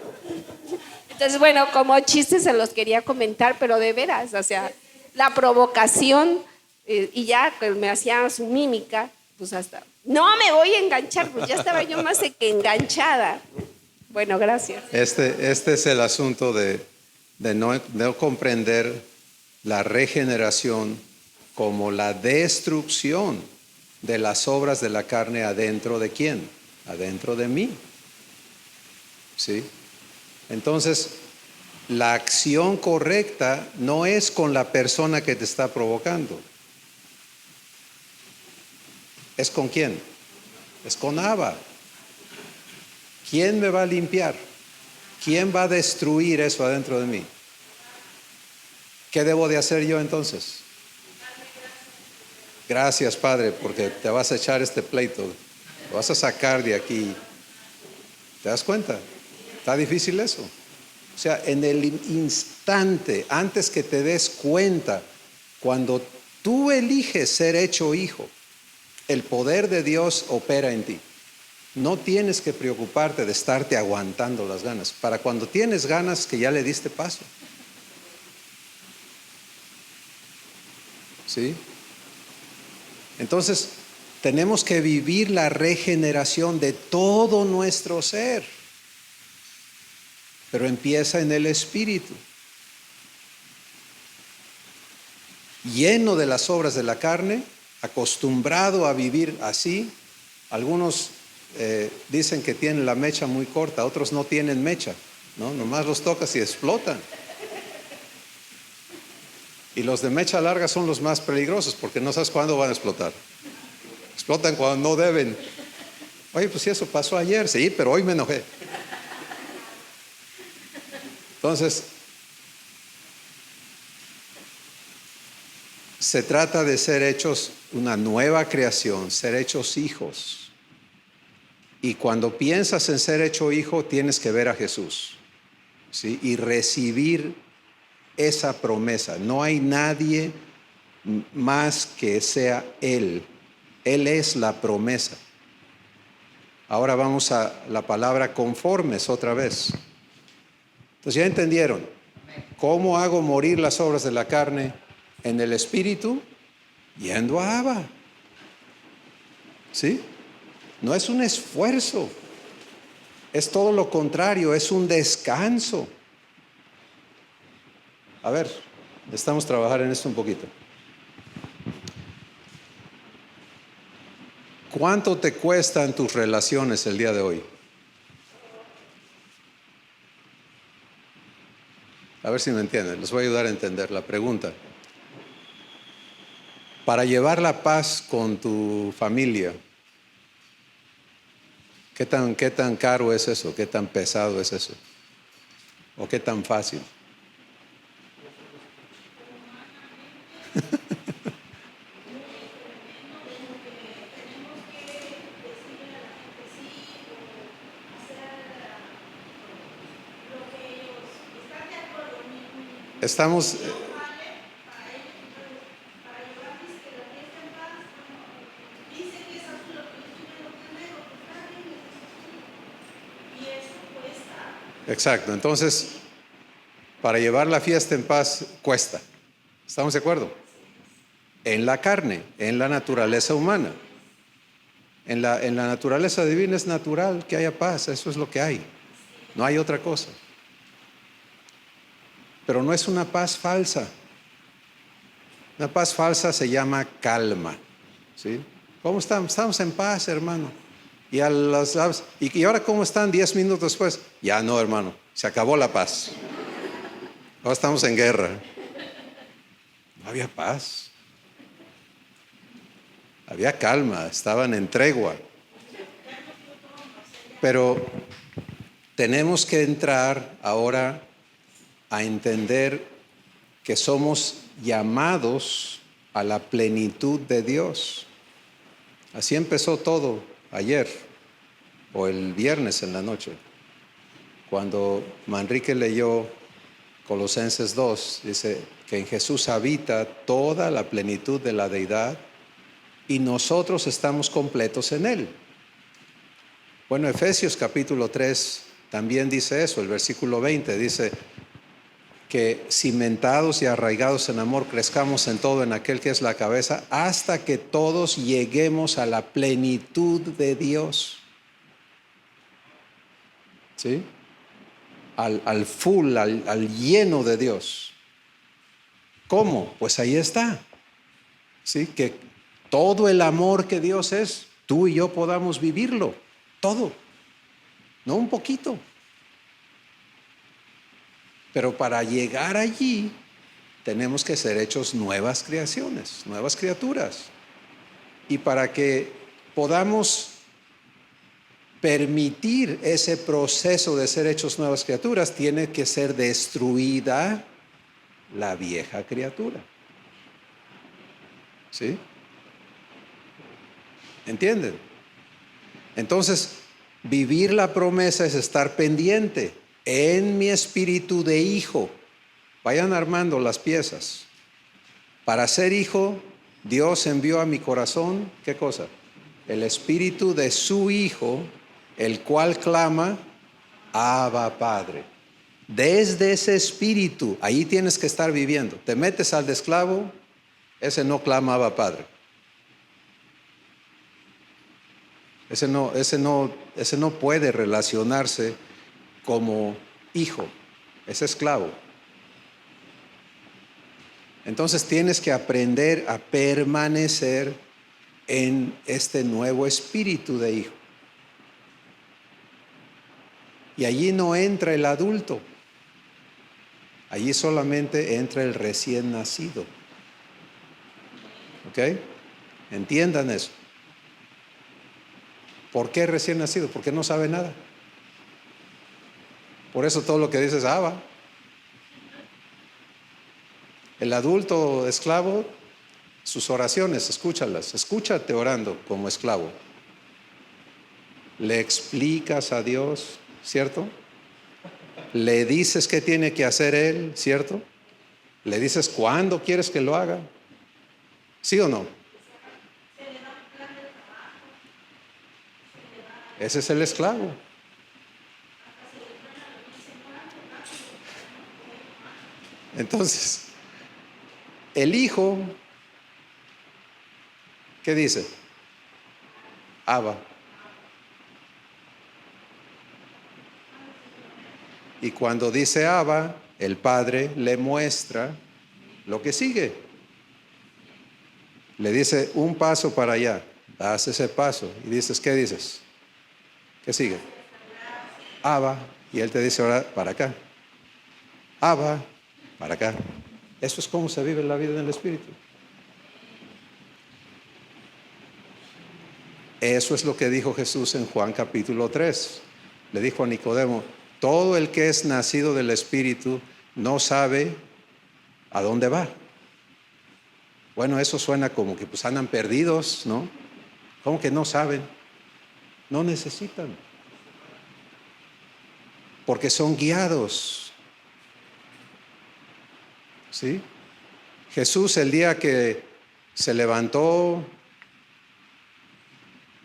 Entonces, bueno, como chistes se los quería comentar, pero de veras, o sea, la provocación, y ya me hacía su mímica, pues hasta, no me voy a enganchar, pues ya estaba yo más que enganchada. Bueno, gracias. Este es el asunto de no comprender la regeneración como la destrucción de las obras de la carne adentro de quién, adentro de mí. ¿Sí? Entonces, la acción correcta no es con la persona que te está provocando. ¿Es con quién? Es con Abba. ¿Quién me va a limpiar? ¿Quién va a destruir eso adentro de mí? ¿Qué debo de hacer yo entonces? Gracias, Padre, porque te vas a echar este pleito. Lo vas a sacar de aquí. ¿Te das cuenta? ¿Está difícil eso? O sea, en el instante, antes que te des cuenta, cuando tú eliges ser hecho hijo, el poder de Dios opera en ti. No tienes que preocuparte de estarte aguantando las ganas. Para cuando tienes ganas, que ya le diste paso. ¿Sí? Entonces, tenemos que vivir la regeneración de todo nuestro ser. Pero empieza en el espíritu. Lleno de las obras de la carne, acostumbrado a vivir así. Algunos dicen que tienen la mecha muy corta, otros no tienen mecha, ¿no? Nomás los tocas y explotan. Y los de mecha larga son los más peligrosos porque no sabes cuándo van a explotar. Explotan cuando no deben. Oye, pues si eso pasó ayer, sí, pero hoy me enojé. Entonces, se trata de ser hechos una nueva creación, ser hechos hijos. Y cuando piensas en ser hecho hijo, tienes que ver a Jesús, ¿sí? Y recibir esa promesa. No hay nadie más que sea Él. Él es la promesa. Ahora vamos a la palabra conformes otra vez. Entonces ya entendieron cómo hago morir las obras de la carne en el espíritu, yendo a Abba. ¿Sí? No es un esfuerzo, es todo lo contrario, es un descanso. A ver, necesitamos trabajar en esto un poquito. ¿Cuánto te cuestan tus relaciones el día de hoy? A ver si me entienden, les voy a ayudar a entender la pregunta. Para llevar la paz con tu familia, ¿qué tan caro es eso? ¿Qué tan pesado es eso? ¿O qué tan fácil? Estamos... Exacto. Entonces, para llevar la fiesta en paz cuesta. ¿Estamos de acuerdo? En la carne, en la naturaleza humana. En la naturaleza divina es natural que haya paz, eso es lo que hay. No hay otra cosa. Pero no es una paz falsa. Una paz falsa se llama calma. ¿Sí? ¿Cómo están? Estamos en paz, hermano. Y ahora cómo están 10 minutos después. Ya no, hermano, se acabó la paz. Ahora estamos en guerra. No había paz. Había calma, estaban en tregua. Pero tenemos que entrar ahora a entender que somos llamados a la plenitud de Dios. Así empezó todo ayer o el viernes en la noche, cuando Manrique leyó Colosenses 2, dice que en Jesús habita toda la plenitud de la deidad y nosotros estamos completos en Él. Bueno, Efesios capítulo 3 también dice eso, el versículo 20 dice que cimentados y arraigados en amor crezcamos en todo en aquel que es la cabeza hasta que todos lleguemos a la plenitud de Dios. ¿Sí? Al full, al lleno de Dios. ¿Cómo? Pues ahí está. ¿Sí? Que todo el amor que Dios es, tú y yo podamos vivirlo. Todo. No un poquito. Pero para llegar allí, tenemos que ser hechos nuevas creaciones, nuevas criaturas. Y para que podamos permitir ese proceso de ser hechos nuevas criaturas, tiene que ser destruida la vieja criatura. ¿Sí? ¿Entienden? Entonces, vivir la promesa es estar pendiente en mi espíritu de hijo. Vayan armando las piezas. Para ser hijo, Dios envió a mi corazón, ¿qué cosa? El espíritu de su hijo, el cual clama, Abba Padre. Desde ese espíritu, ahí tienes que estar viviendo. Te metes al de esclavo, ese no clama Abba Padre. Ese no puede relacionarse como hijo, es esclavo. Entonces tienes que aprender a permanecer en este nuevo espíritu de hijo. Y allí no entra el adulto, allí solamente entra el recién nacido. ¿Ok? Entiendan eso. ¿Por qué recién nacido? Porque no sabe nada. Por eso todo lo que dices, Abba. El adulto esclavo, sus oraciones, escúchalas. Escúchate orando como esclavo. Le explicas a Dios, ¿cierto? Le dices qué tiene que hacer Él, ¿cierto? Le dices cuándo quieres que lo haga. ¿Sí o no? Ese es el esclavo. Entonces, el hijo, ¿qué dice? Abba. Y cuando dice Abba, el padre le muestra lo que sigue. Le dice un paso para allá, das ese paso y dices, ¿qué dices? ¿Qué sigue? Abba, y él te dice ahora para acá. Abba, para acá. Eso es como se vive la vida en el Espíritu. Eso es lo que dijo Jesús en Juan capítulo 3. Le dijo a Nicodemo, todo el que es nacido del Espíritu no sabe a dónde va. Bueno, eso suena como que pues andan perdidos, ¿no? ¿Cómo que no saben? No necesitan. Porque son guiados. ¿Sí? Jesús, el día que se levantó,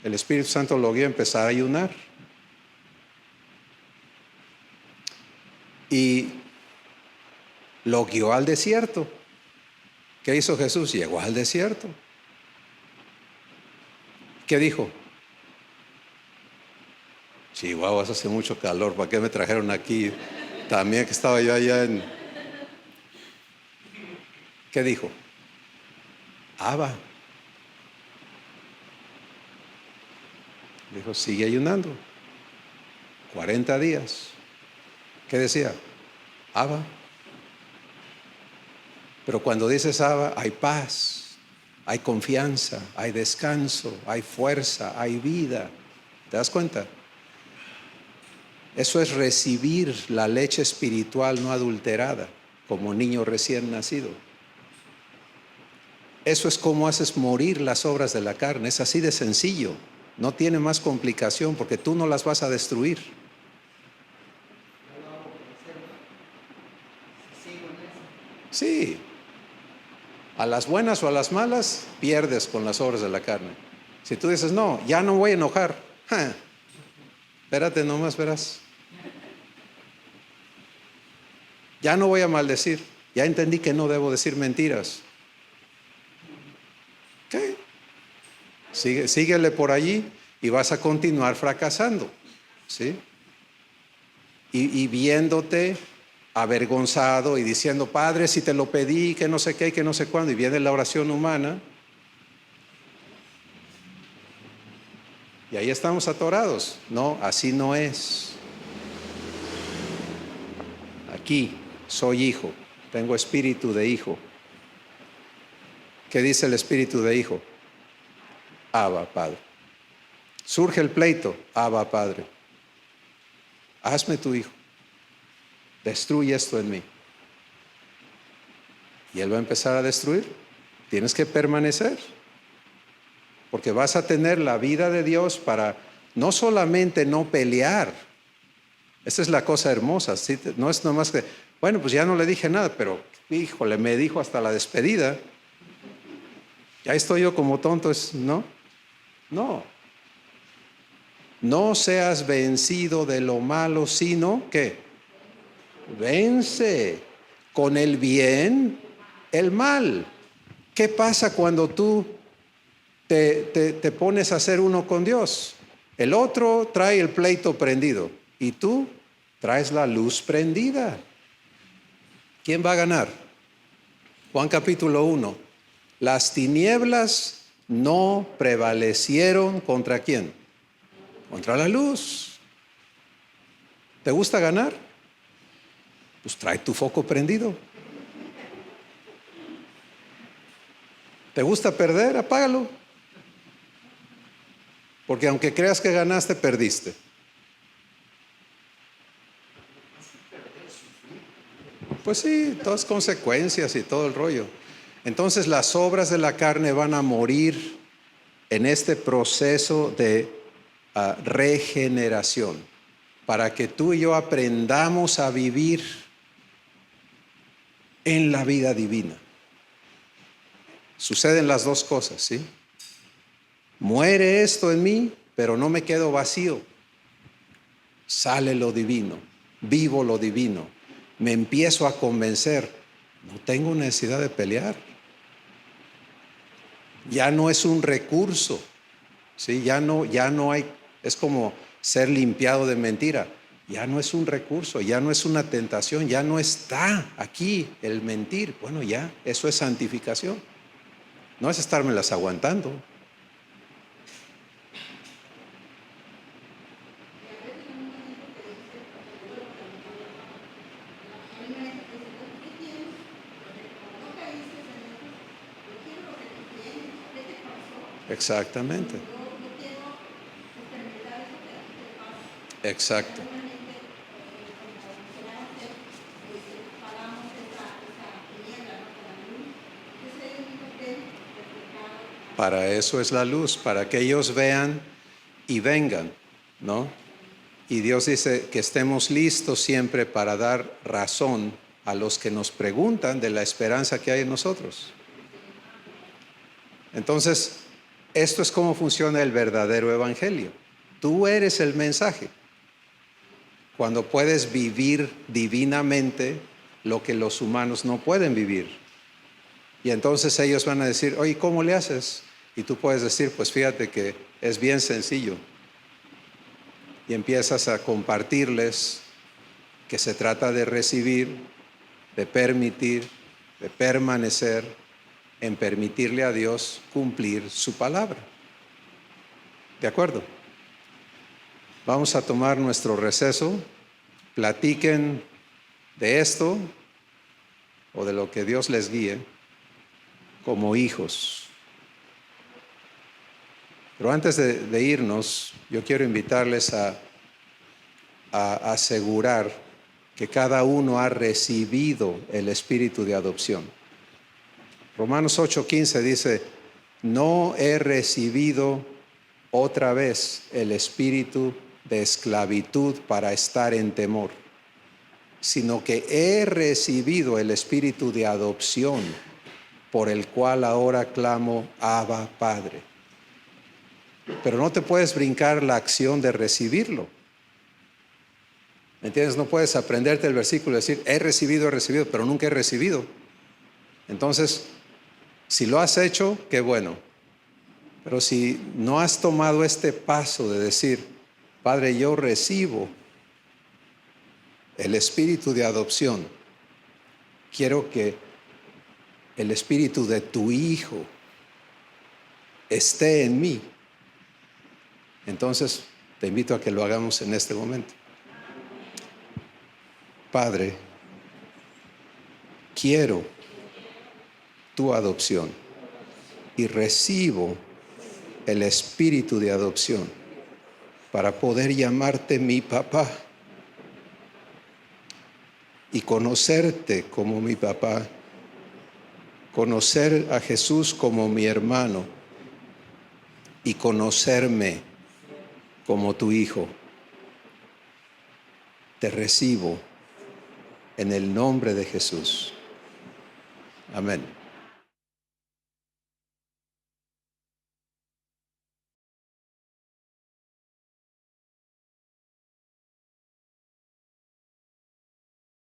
el Espíritu Santo lo guió a empezar a ayunar. y lo guió al desierto. ¿Qué hizo Jesús? Llegó al desierto. ¿Qué dijo? Chihuahuas, hace mucho calor, ¿para qué me trajeron aquí? También que estaba yo allá en... ¿Qué dijo? Abba. Dijo, sigue ayunando. 40 días. ¿Qué decía? Abba. Pero cuando dices Abba, hay paz, hay confianza, hay descanso, hay fuerza, hay vida. ¿Te das cuenta? Eso es recibir la leche espiritual no adulterada como niño recién nacido. Eso es como haces morir las obras de la carne. Es así de sencillo. No tiene más complicación porque tú no las vas a destruir. Sí. A las buenas o a las malas pierdes con las obras de la carne. Si tú dices, no, ya no voy a enojar. Espérate nomás, verás. Ya no voy a maldecir. Ya entendí que no debo decir mentiras. ¿Qué? Síguele por allí y vas a continuar fracasando. ¿Sí? Y viéndote avergonzado y diciendo, Padre, si te lo pedí, que no sé qué, que no sé cuándo, y viene la oración humana, y ahí estamos atorados. No, así no es. Aquí soy hijo, tengo espíritu de hijo. ¿Qué dice el espíritu de hijo? Abba, Padre. Surge el pleito, Abba, Padre. Hazme tu hijo. Destruye esto en mí. Y Él va a empezar a destruir. Tienes que permanecer. Porque vas a tener la vida de Dios para no solamente no pelear. Esa es la cosa hermosa. ¿Sí? No es nomás que, bueno, pues ya no le dije nada, pero híjole, me dijo hasta la despedida. Ya estoy yo como tonto, ¿no? No. No seas vencido de lo malo, sino que vence con el bien el mal. ¿Qué pasa cuando tú te pones a ser uno con Dios? El otro trae el pleito prendido y tú traes la luz prendida. ¿Quién va a ganar? Juan capítulo 1. Las tinieblas no prevalecieron ¿contra quién? Contra la luz. ¿Te gusta ganar? Pues trae tu foco prendido. ¿Te gusta perder? Apágalo. Porque aunque creas que ganaste, perdiste. Pues sí, todas consecuencias y todo el rollo. Entonces las obras de la carne van a morir en este proceso de regeneración, para que tú y yo aprendamos a vivir en la vida divina. Suceden las dos cosas, ¿sí? Muere esto en mí, pero no me quedo vacío. Sale lo divino, vivo lo divino. Me empiezo a convencer, no tengo necesidad de pelear. Ya no es un recurso, ¿sí? Ya no hay, es como ser limpiado de mentira. Ya no es un recurso, ya no es una tentación, ya no está aquí el mentir. Bueno, ya, eso es santificación. No es estármelas aguantando. Exactamente. Exacto. Para eso es la luz, para que ellos vean y vengan, ¿no? Y Dios dice que estemos listos siempre para dar razón a los que nos preguntan de la esperanza que hay en nosotros. Entonces, esto es cómo funciona el verdadero evangelio. Tú eres el mensaje. cuando puedes vivir divinamente lo que los humanos no pueden vivir. Y entonces ellos van a decir, oye, ¿cómo le haces? Y tú puedes decir, pues fíjate que es bien sencillo. Y empiezas a compartirles que se trata de recibir, de permitir, de permanecer en permitirle a Dios cumplir su palabra. ¿De acuerdo? Vamos a tomar nuestro receso. Platiquen de esto o de lo que Dios les guíe como hijos. Pero antes de irnos, yo quiero invitarles a asegurar que cada uno ha recibido el espíritu de adopción. Romanos 8:15 dice, no he recibido otra vez el espíritu de esclavitud para estar en temor, sino que he recibido el espíritu de adopción, por el cual ahora clamo, Abba, Padre. Pero no te puedes brincar la acción de recibirlo. ¿Me entiendes? No puedes aprenderte el versículo y decir, he recibido, pero nunca he recibido. Entonces, si lo has hecho, qué bueno. Pero si no has tomado este paso de decir, Padre, yo recibo el espíritu de adopción, quiero que el espíritu de tu Hijo esté en mí. Entonces, te invito a que lo hagamos en este momento. Padre, quiero tu adopción y recibo el espíritu de adopción para poder llamarte mi papá y conocerte como mi papá, conocer a Jesús como mi hermano y conocerme como tu hijo. Te recibo en el nombre de Jesús. Amén.